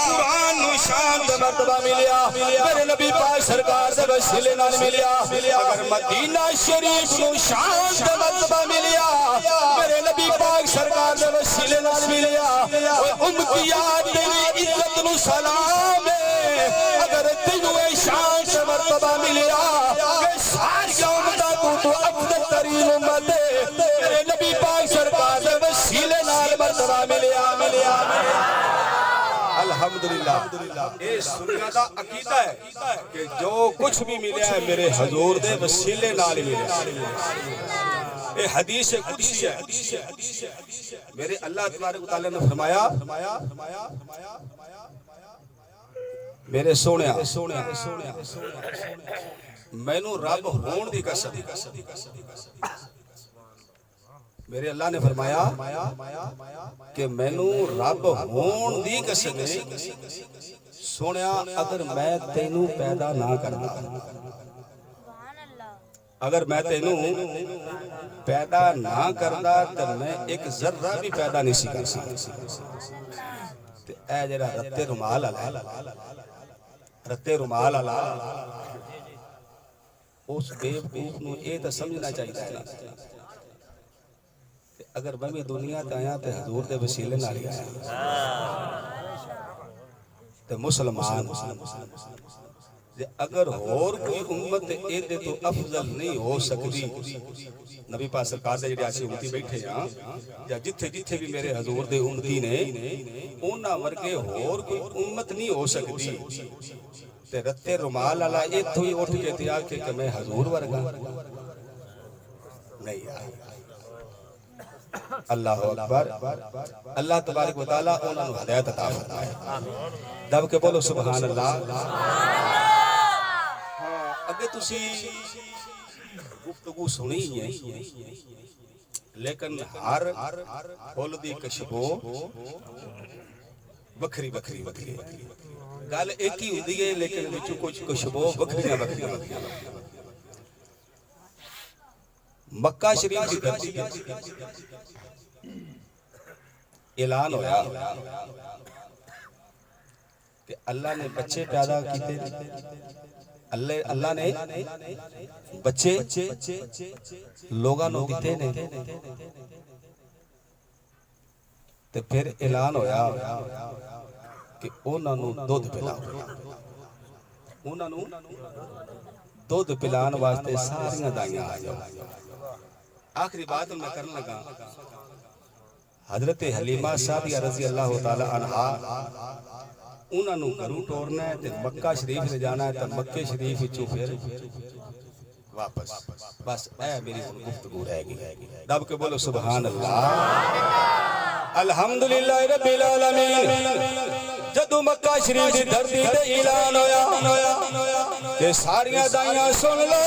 قرآن نو شان دے مرتبہ ملیا میرے نبی پاک سرکار دے وسیلے نال ملیا اگر مدینہ شریف نو شان دے مرتبہ ملیا میرے نبی پاک سرکار دے وسیلے نال ملیا امتیات تیری عزت نو سلام اگر تینوے شان سے مرتبہ ملیا کہ ساری امتہ تو افضل ترین امت میرے نبی پاک سرکار دے وسیلے نال مرتبہ ملیا الحمدللہ اے سننا دا عقیدہ ہے کہ جو کچھ بھی ملیا ہے میرے حضور دے وسیلے نال ملیا اے حدیث قدسی ہے میرے اللہ تبارک و تعالی نے فرمایا میرے سونیا مینوں رب ہون دی قسم میرے اللہ نے فرمایا کہ مینوں رب ہون دی قسم سونیا اگر میں تینوں پیدا نہ کردا اگر میں تینوں پیدا نہ کردا تو میں ایک ذرہ بھی پیدا نہیں سی کر سکتا تے اے جڑا رتے رومال والا اس بے وقوف نو اے تے سمجھنا چاہیے کہ اگر میں بھی دنیا تے آیا تے حضور دے وسیلے نال ہی آیا تے مسلمان اگر اور کوئی امت ایدے تو افضل نہیں ہو سکتی نبی پاک سرکار دے جڑے اسی امتی بیٹھے ہاں یا جتھے جتھے بھی میرے حضور دے امتی نے انہاں ورگے اور کوئی امت نہیں ہو سکتی تے رتے رومال والا ایتھوں ہی اٹھ کے تے آ کے کہ میں حضور ورگا نہیں آیا اللہ اکبر اللہ تبارک و تعالی انہاں نوں ہدایت عطا فرمائے دب کے بولو سبحان اللہ اگے تسی گفتگو سنی ہے لیکن ہر پھول دی کشبو بکھری بکھری گل ایک ہی ہوندی ہے لیکن وچوں کچھ کشبو بکھریاں مکہ شریف دی دھرتی اعلان ہویا کہ اللہ نے بچے پیدا کیتے اللہ نے بچے لوگاں نوں دتے نے تے پھر اعلان ہویا کہ انہاں نوں دودھ پلاؤ انہاں نوں دودھ پلان واسطے ساریاں دائیاں آ جاؤ آخری بات میں کرنے لگا حضرت حلیمہ سعدیہ رضی اللہ تعالی عنہا انہاں نوں گھروں ٹورنا ہے تے مکہ شریف لے جانا ہے تے مکہ شریف وچوں پھر واپس بس اے میری گفتگو رہ گئی دب کے بولو سبحان اللہ الحمدللہ رب العالمین جدوں مکہ شریف دی دھرتی تے اعلان ہویا کہ ساریاں دائیاں سن لو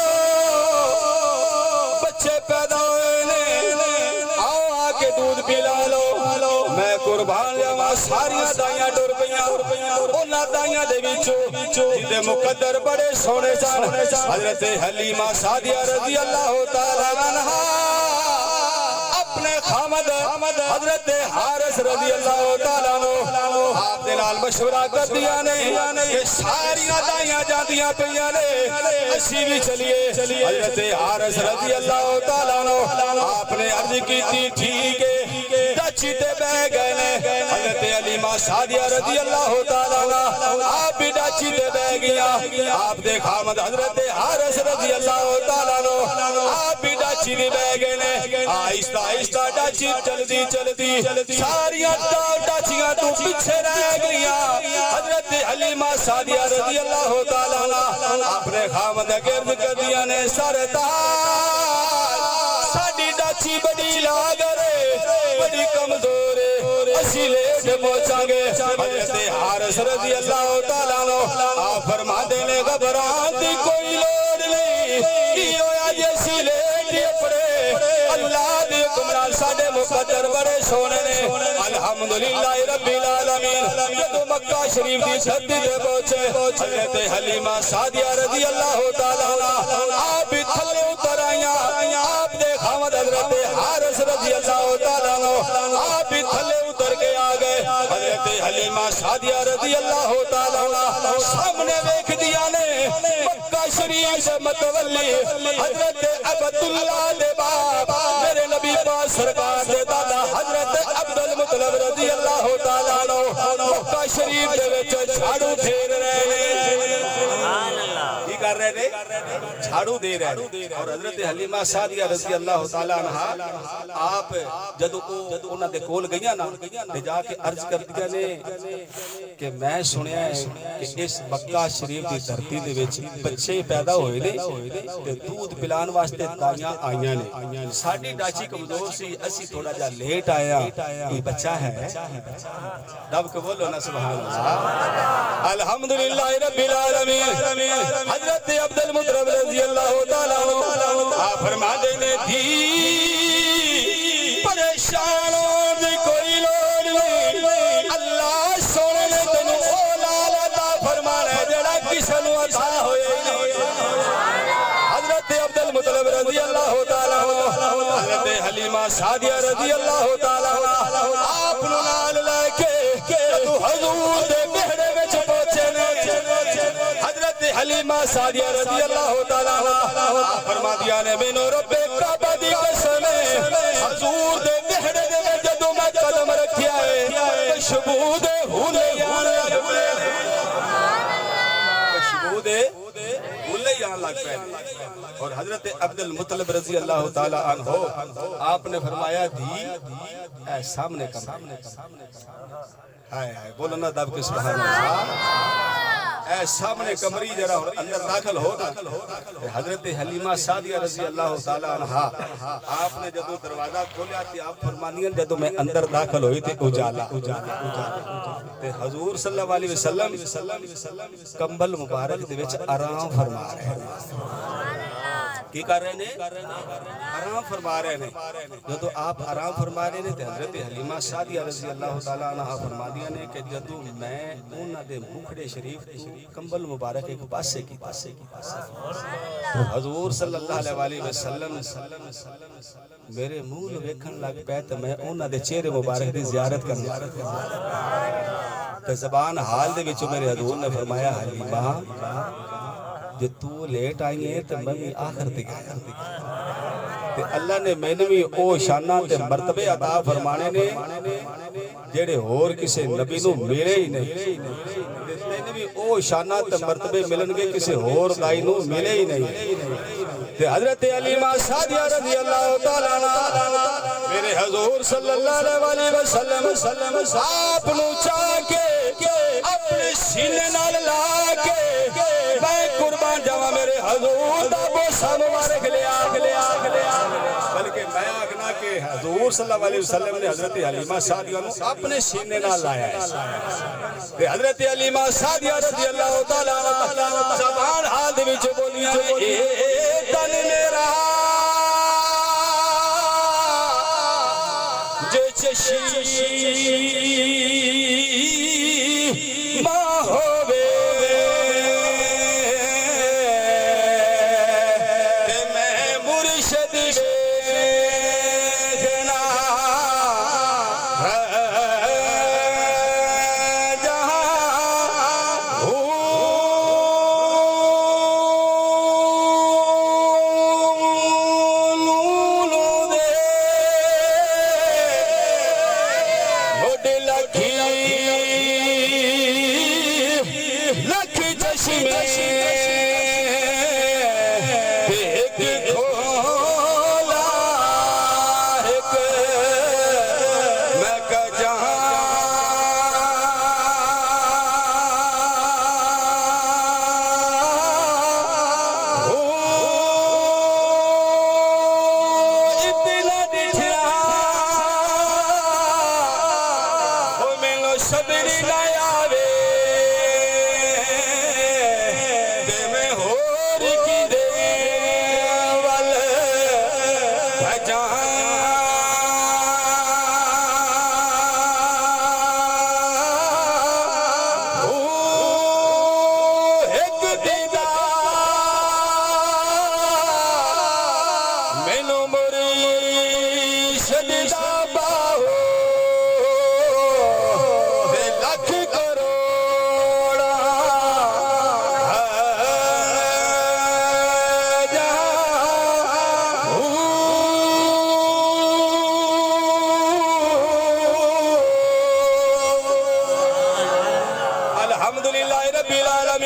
بچے پیدا ہوئے نے آؤ آ کے دودھ پلا لو میں قربان جاواں ساریاں دائیاں ٹر پیاں انہاں دائیاں دے وچوں جدے مقدر بڑے سونے سن حضرت حلیمہ سعدیہ رضی اللہ تعالی عنہا اپنے خامد حضرت حارث رضی اللہ تعالی عنہ آپ دے نال مشورہ کر دیا نے کہ ساریاں دائیاں جاندیاں پیاں نے اسی بھی چلیے حضرت حارث رضی اللہ تعالی عنہ آپ نے عرض کیتی ٹھیک ہے ڈاچی تے بہ گئے نے حضرت حلیمہ سعدیہ رضی اللہ تعالی عنہ آپ بھی ڈاچی تے بہ گیا آپ دے خامد حضرت حارث رضی اللہ تعالی عنہ آپ بھی ڈاچی تے بہ گئے نے آہستہ آہستہ ڈاچی چلدی ساریاں ڈاچیاں تو پیچھے رہ گئیاں حضرت حلیمہ سعدیہ رضی اللہ تعالی عنہ اپنے خامد گرد کر دیا نے سردار ساڈی ڈاچی بڑی لاگر بڑی کمزور اسی لیٹ پہنچاں گے حضرت حارث رضی اللہ تعالی عنہ آپ فرماندے نے گھبران دی کوئی لوڑ نہیں کی ہویا جیسی لیٹ اپنے اللہ دے حکم نال ساڈے مقدر بڑے سونے نے الحمدللہ رب العالمین جدوں مکہ شریف دی دھرتی تے پہنچے حضرت حلیمہ سعدیہ رضی اللہ تعالی عنہ آپ بھی تھلے اتر آئیاں آپ دے خامد حضرت حارث رضی اللہ تعالی عنہ آپ بھی تھلے اتر کے آ گئے حضرت حلیمہ سعدیہ رضی اللہ تعالی عنہ سامنے ویکھ دیا نے مکہ شریف سے متولی حضرت عبداللہ دے باپ میرے نبی پاک سرکار دے دادا حضرت عبد المطلب رضی اللہ تعالی عنہ مکہ شریف دے وچ جھاڑو پھیر رہے نے کی کر رہے نے جھاڑو دے رہے ہیں اور حضرت حلیمہ سعدیہ رضی اللہ تعالیٰ عنہ آپ جدو انہاں دے کول گئیاں نا تے جا کے عرض کر دیا نے کہ میں سنیا ہے کہ اس مکہ شریف دی دھرتی دے وچ بچے پیدا ہوئے نے تے دودھ پلان واسطے تائیاں آئیاں نے ساڈی ڈاچی کمزور سی اسی تھوڑا جا لیٹ آیا کوئی بچہ ہے دب کے بولو نا سبحان اللہ الحمدللہ رب العالمین حضرت عبد المطلب رضی اللہ تعالیٰ عنہ آپ فرما دینے تھی پریشانوں دی کوئی لوڑ نہیں اللہ سونے نے تینوں اولاد عطا فرمانا ہے جڑا کسے نوں عطا ہوئے نہیں حضرت عبد المطلب رضی اللہ تعالیٰ عنہ حضرت حلیمہ سعدیہ رضی اللہ تعالیٰ عنہ آپ نوں نال لے کے تو حضور دے بیڑے وچ پہنچے نے حضرت حلیمہ سعدیہ رضی اللہ تعالیٰ عنہ فرما دیا نے مینوں رب کعبہ دی قسم حضور دے بیڑے دے وچ جدوں میں قدم رکھیا ہے خوشبو دے ہولے خوشبو دے ہولے آن لگ پے اور حضرت عبد المطلب رضی اللہ تعالیٰ عنہ آپ نے فرمایا دی اے سامنے کمرہ ہائے ہائے بولو نا دب کے سبحان اللہ اے سامنے کمری جرا اور اندر داخل ہو حضرت حلیمہ سعدیہ رضی اللہ تعالیٰ عنہ آپ نے جدو دروازہ کھولیا تھی آپ فرمانیاں جدو میں اندر داخل ہوئی تھی اجالا تے حضور صلی اللہ علیہ وسلم کمبل مبارک دے وچ آرام فرما رہے ہیں کی کر رہے ہیں آرام فرما رہے ہیں جدو آپ آرام فرما رہے ہیں تے حضرت حلیمہ سعدیہ رضی اللہ تعالیٰ عنہ فرما دیا نے کہ جدو میں انہاں دے مکھڑے شریف تو کمبل مبارک ایک پاسے کی تو حضور صلی اللہ علیہ وسلم میرے منہ نوں ویکھن لگ پے تے میں انہاں دے چہرے مبارک دی زیارت کرنا تے زبان حال دے وچ میرے حضور نے فرمایا حلیمہ جے تو لیٹ آئی ہے تے میں بھی آخر تے گیا تے اللہ نے مینوں بھی او شاناں تے مرتبے عطا فرمانے نے جڑے ہور کسے نبی نوں ملے ہی نہیں تینوں بھی او شاناں تے مرتبے ملن گے کسے ہور دائی نوں ملے ہی نہیں تے حضرت حلیمہ سعدیہ رضی اللہ تعالیٰ عنہ میرے حضور صلی اللہ علیہ وسلم آپ نوں چاہ کے اپنے سینے نال لا کے میں قربان جاواں میرے حضور دا بوسہ مبارک لیا بلکہ میں آکھنا کہ حضور صلی اللہ علیہ وسلم نے حضرت حلیمہ سعدیہ نوں اپنے سینے نال لایا ہے تے حضرت حلیمہ سعدیہ رضی اللہ تعالیٰ عنہ زبان حال دے وچ بولیاں اے تن میرا جے چشی ماں ہووے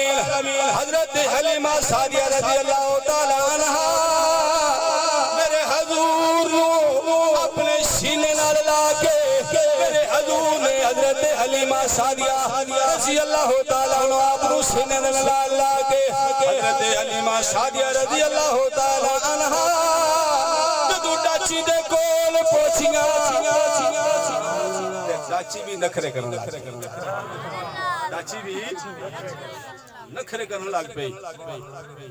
حضرت حلیمہ سعدیہ رضی اللہ تعالی عنہا میرے حضور اپنے سینے نال لا کے میرے حضور نے حضرت حلیمہ سعدیہ رضی اللہ تعالی عنہ اپنے سینے نال لا کے حضرت حلیمہ سعدیہ رضی اللہ تعالی عنہا جدو ڈاچی دے کول پہنچیاں ڈاچی بھی نخرے کرنے ڈاچی بھی نخرے کرنے لگ پئی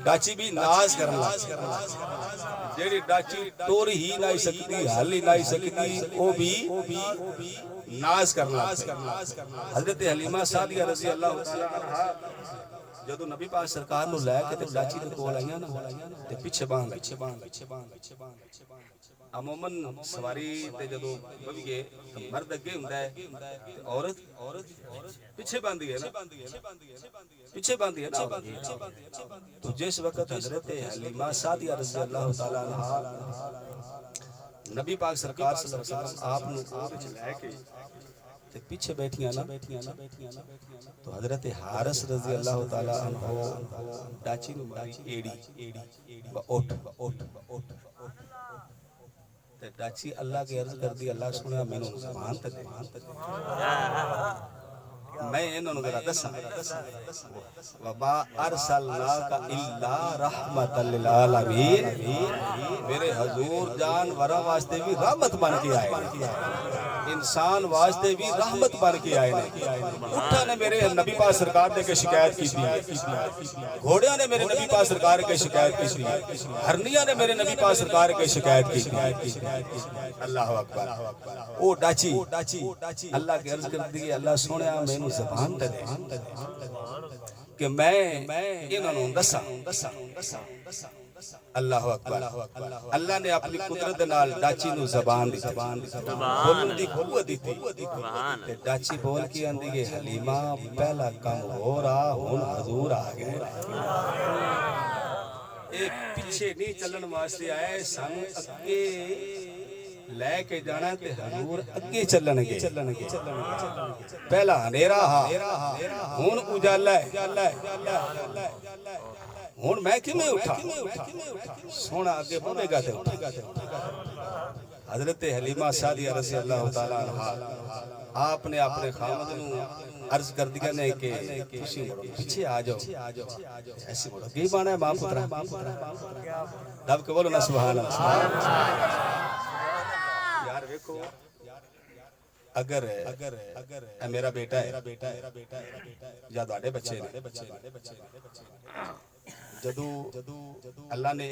ڈاچی بھی ناز کرنے لگ جیڑی ڈاچی ٹور ہی نہیں سکتی حل ہی نہیں سکتی وہ بھی ناز کرنے لگ حضرت حلیمہ سعدیہ رضی اللہ تعالی عنہا جدو نبی پاک سرکار نو لے کے تے ڈاچی دے کول آئیاں نا تے پیچھے بانگ عموماً سواری تے جدو بویے مرد اگے ہوندا ہے تے عورت پیچھے باندھی ہے نا پیچھے باندھی ہے نا تو جس وقت حضرت حلیمہ سعدیہ رضی اللہ تعالی عنہا نبی پاک سرکار صلی اللہ علیہ وسلم آپ نو وچ لے کے تے پیچھے بیٹھیاں نا تو حضرت حارث رضی اللہ تعالی عنہ ڈاچی نو ماری ایڑی اٹھ ڈاچی اللہ کے عرض کر دی اللہ سنیا میں نے زبان تے میں انہوں نے دسا وما ارسلناک الا رحمت للعالمین میرے حضور جانوراں واسطے بھی رحمت بن کے آئے انسان واسطے بھی رحمت بن کے آئے اٹھا نے میرے نبی پاک سرکار نے کے شکایت کی تھی گھوڑیاں نے میرے نبی پاک سرکار کے شکایت کی تھی ہرنیاں نے میرے نبی پاک سرکار کے شکایت کی تھی اللہ اکبر او ڈاچی اللہ کے عرض کر دی اللہ سونیا میں نو زبان تے دے کہ میں انہاں نوں دساں اللہ اکبر اللہ نے اپنی قدرت نال ڈاچی نو زبان دی بولن دی قوت دی تے ڈاچی بول کے آندی ہے حلیمہ پہلا کام ہو رہا ہن حضور آ گئے اے پیچھے نہیں چلن واسطے آئے سانو اگے لے کے جانا تے حضور اگے چلن گے پہلا ہنیرا ہن اجالا ہے ہن میں کیویں اٹھا سونا اگے پوے گا تے حضرت حلیمہ سعدیہ رضی اللہ تعالی عنہا آپ نے اپنے خامد نو عرض کر دیا نے کہ تسی پیچھے آ جاؤ ایسے بولو کی بانا ہے باپ پترا دب کے بولو نا سبحان اللہ یار دیکھو اگر میرا بیٹا ہے یا تواڈے بچے نے جدو اللہ نے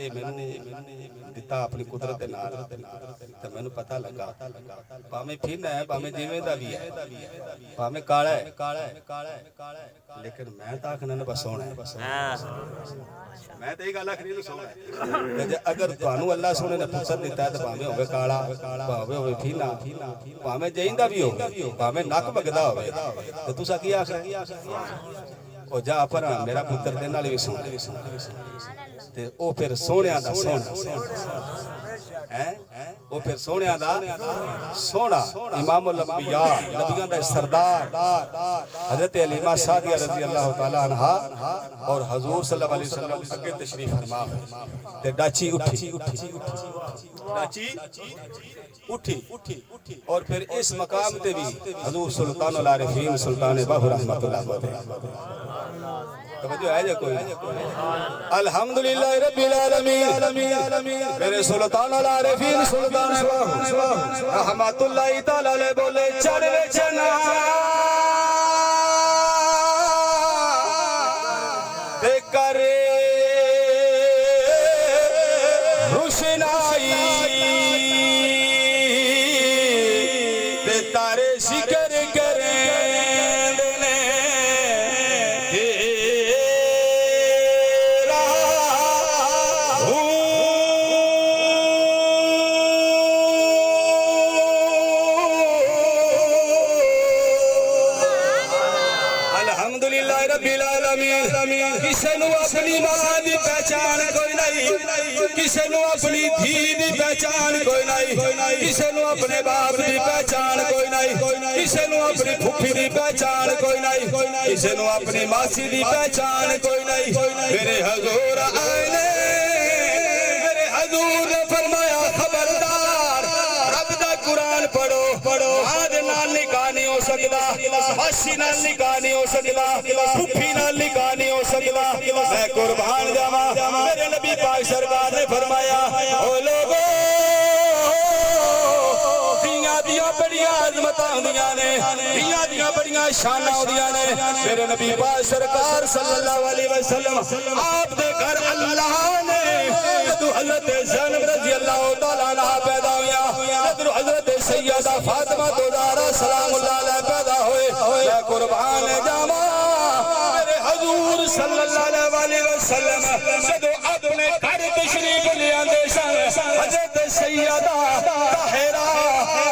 دتا اپنی قدرت دے نال تے مینوں پتہ لگا پاویں پھرنا ہے پاویں جویں دا بھی ہے پاویں کالا ہے لیکن میں تا آکھنا نہ بس سونا ہے میں تے یہ گل آکھنی نہ سونا ہے اگر تانوں اللہ سونے نے پتر دتا ہے تے پاویں ہوے کالا پاویں ہوے پھینا پاویں جیندا بھی ہوے پاویں نک بگدا ہوے تے تساں کی آکھنا او جا پر میرا پتر دے نال وی سونا تے او پھر سونیاں دا سونا ہیں او پھر سونیاں دا سونا امام الانبیاء نبیوں دا سردار حضرت حلیمہ سعدیہ رضی اللہ تعالی عنہا اور حضور صلی اللہ علیہ وسلم اگے تشریف فرما تے ڈاچی اٹھی اور پھر اس مقام تے بھی حضور سلطان العارفین سلطان باہو رحمت اللہ علیہ توجہ ہے جا کوئی الحمدللہ رب العالمین میرے سلطان العارفین سلطان باہو رحمت اللہ تعالی علیہ بولے چڑھے چنا تے کرے روشنائی تے تارے ذکر کریں الحمدللہ رب العالمین کسے نو اپنی ماں دی پہچان کوئی نہیں کسے نو اپنی دھی دی پہچان کوئی نہیں کسے نو اپنے باپ دی پہچان کوئی نہیں کسے نو اپنی پھپھی دی پہچان کوئی نہیں کسے نو اپنی ماسی دی پہچان کوئی نہیں میرے حضور آئے میرے حضور نے فرمایا خبردار رب دا قرآن پڑھو آدھ نال نکاح نہیں ہو سکتا ماسی نال نکاح نہیں ہو سکتا پھپھی نال نکاح نہیں ہو سکتا میں قربان جاواں میرے نبی پاک سرکار نے فرمایا او لوگو دیاں بڑیاں عظمتاں ہوندیاں نے دیاں بڑیاں شاناں ہوندیاں نے میرے نبی پاک سرکار صلی اللہ علیہ وسلم آپ دے گھر اللہ نے جدو حضرت زینب رضی اللہ تعالیٰ عنہ پیدا ہویا جدو حضرت سیدہ فاطمہ زہرا سلام اللہ علیہ پیدا ہوئے میں قربان جاواں میرے حضور صلی اللہ علیہ وسلم جدو اپنے گھر تشریف لے آندے سن حضرت سیدہ طاہرہ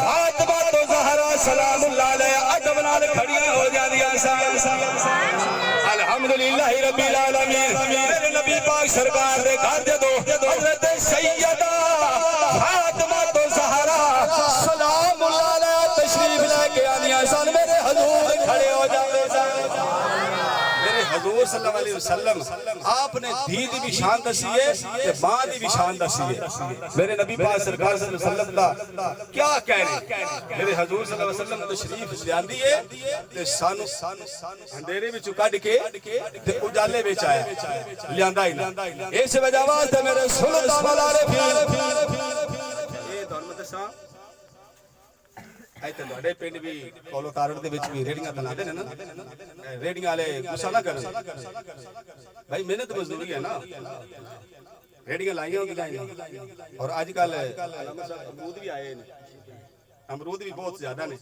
فاطمہ زہرا سلام اللہ علیہ ادب نال کھڑیاں ہو جاندیاں سن الحمدللہ رب العالمین میرے نبی پاک سرکار دے گھر جدو حضرت سیدہ فاطمہ زہرا سلام اللہ علیہ تشریف لے کے آندیاں سن میرے حضور کھڑے ہو جاندے سن میرے حضور صلی اللہ علیہ وسلم آپ نے دھی دی بھی شان دسی ہے تے ماں دی بھی شان دسی ہے میرے نبی پاک سرکار صلی اللہ علیہ وسلم دا کیا کہنے میرے حضور صلی اللہ علیہ وسلم تشریف لیاندی ہے تے سانو اندھیرے وچوں کڈ کے تے اجالے وچ آیا لیاندا ہی نہ اس وجہ واسطے میرے سلطان العارفین اے دون دساں ایتھے تواڈے پنڈ بھی کولو تارڑ دے وچ بھی ریڑیاں تلاندے نے نا ریڑیاں والے غصہ نہ کرن بھائی محنت مزدوری ہے نا ریڑیاں لائیاں ہوندیاں اور اج کل امرود بھی آئے نے امرود بھی بہت زیادہ نے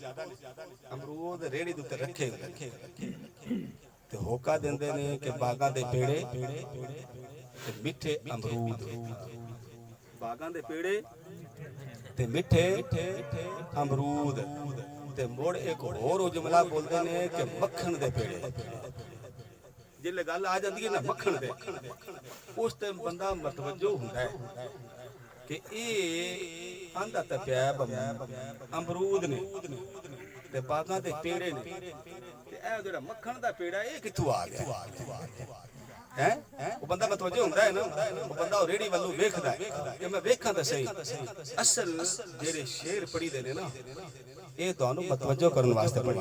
امرود ریڑی دے اوپر رکھے تے ہوکا دیندے نے کہ باغاں دے پیڑے تے میٹھے امرود باغاں دے پیڑے تے میٹھے امرود تے موڑ ایک اور جملہ بولدے نے کہ مکھن دے پیڑے جلے گل آ جاندی ہے نا مکھن دے اس تے بندہ متوجہ ہوندا ہے کہ اے آندا تے پیا امرود نے تے باغاں دے پیڑے نے تے اے جڑا مکھن دا پیڑا اے کتھوں آ گیا ہے وہ بندہ متوجہ ہوندا ہے نا وہ بندہ ریڑی والوں ویکھدا ہے کہ میں ویکھاں تے صحیح اصل جڑے شعر پڑھی دے نے نا اے تانوں متوجہ کرن واسطے پڑھی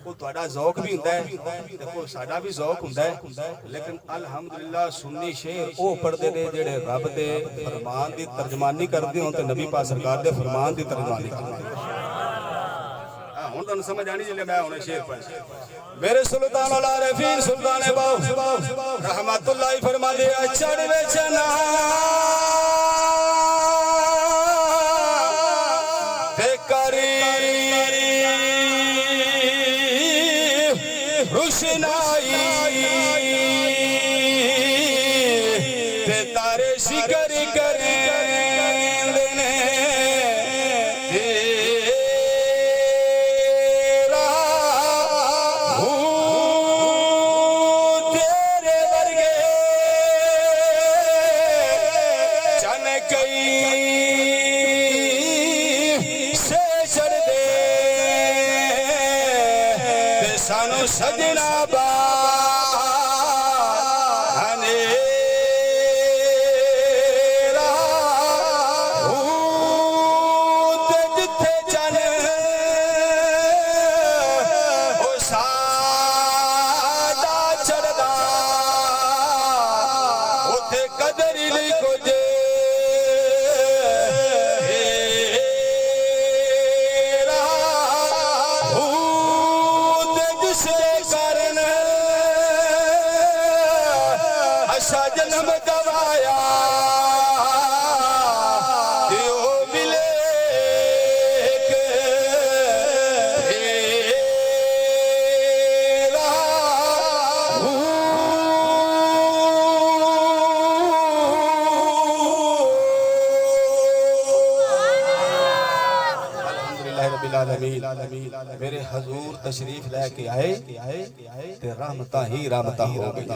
کو تہاڈا ذوق بھی ہوندا ہے دیکھو ساڈا بھی ذوق ہوندا ہے لیکن الحمدللہ سنی شعر او پڑھدے نے جڑے رب دے فرمان دی ترجمانی کردے ہون تے نبی پاک سرکار دے فرمان دی ترجمانی کردے ہن تانوں سمجھ آنی جلے میں ہن شعر پڑھ میرے سلطان العارفین سلطان باؤ رحمت اللہ فرما دے چڑھ وچنا تے کری روشنائی تے تارے شکر کریں سجنا با رب العالمین میرے حضور تشریف لے کے آئے تے رحمتاں ہی رحمتاں ہو گئی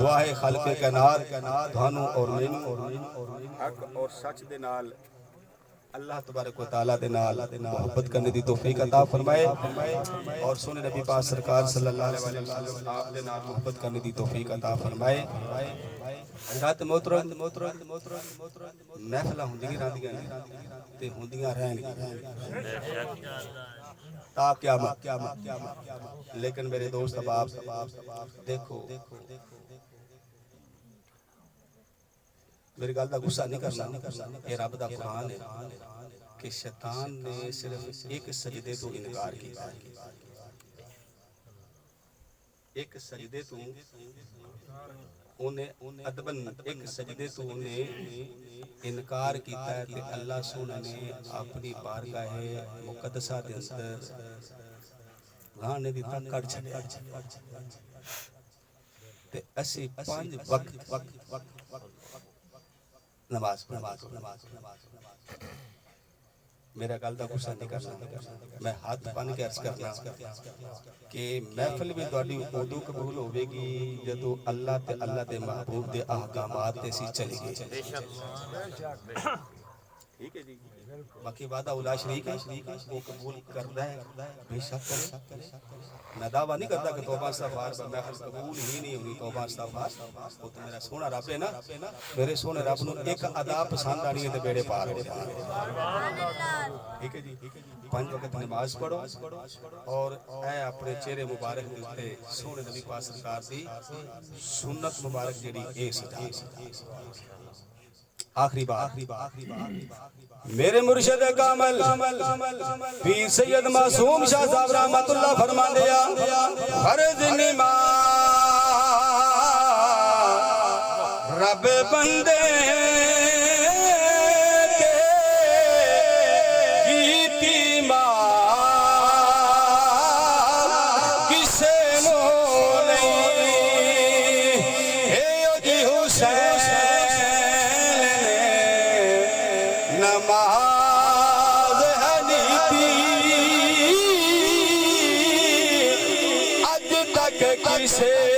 دعا ہے خالق کائنات تھانوں اور مینوں حق اور سچ دے نال اللہ تبارک و تعالیٰ دے نال محبت کرنے دی توفیق عطا فرمائے اور سونے نبی پاک سرکار صلی اللہ علیہ وسلم آپ دے نال محبت کرنے دی توفیق عطا فرمائے حضرات محترم محفلاں ہوندیاں رہندیاں تے ہوندیاں رہن تا قیامت لیکن میرے دوست احباب دیکھو میری گل دا غصہ نہیں کرنا یہ رب دا قرآن ہے کہ شیطان نے صرف ایک سجدے تو انکار کیا ایک سجدے تو انہیں ادبن ایک سجدے تو انہیں انکار کیتا ہے کہ اللہ سونا نے اپنی بارگاہ مقدسہ دے اندر گانے دی تک کٹ چھڑیا تے اسی 5 وقت نماز میرا گل دا غصہ نہیں کرنا میں ہاتھ بن کے عرض کرنا کہ محفل بھی تہاڈی ادو قبول ہوے گی جدوں اللہ تے اللہ دے محبوب دے احکامات تے سی چلے گی ٹھیک ہے جی باقی وعدہ اولا شریک ہے وہ قبول کردا ہے بے شک کرے میں دعویٰ نہیں کرتا کہ توبہ استغفار محفل قبول ہی نہیں ہوگی توبہ استغفار وہ تو میرا سونا رب ہے نا میرے سونے رب نو ایک ادا پسند آنی ہے تے بیڑے پار ہو جانے ٹھیک ہے جی 5 وقت نماز پڑھو اور اے اپنے چہرے مبارک دے تے سونے نبی پاک سرکار دی سنت مبارک جڑی اے سجا آخری بات میرے مرشد کامل پیر سید معصوم شاہ صاحب رحمت اللہ فرماندے فرض نماز رب بندے کیتی ماں کسے نو نہیں ہے او جی حسین نماز ہنیتی اج تک کسے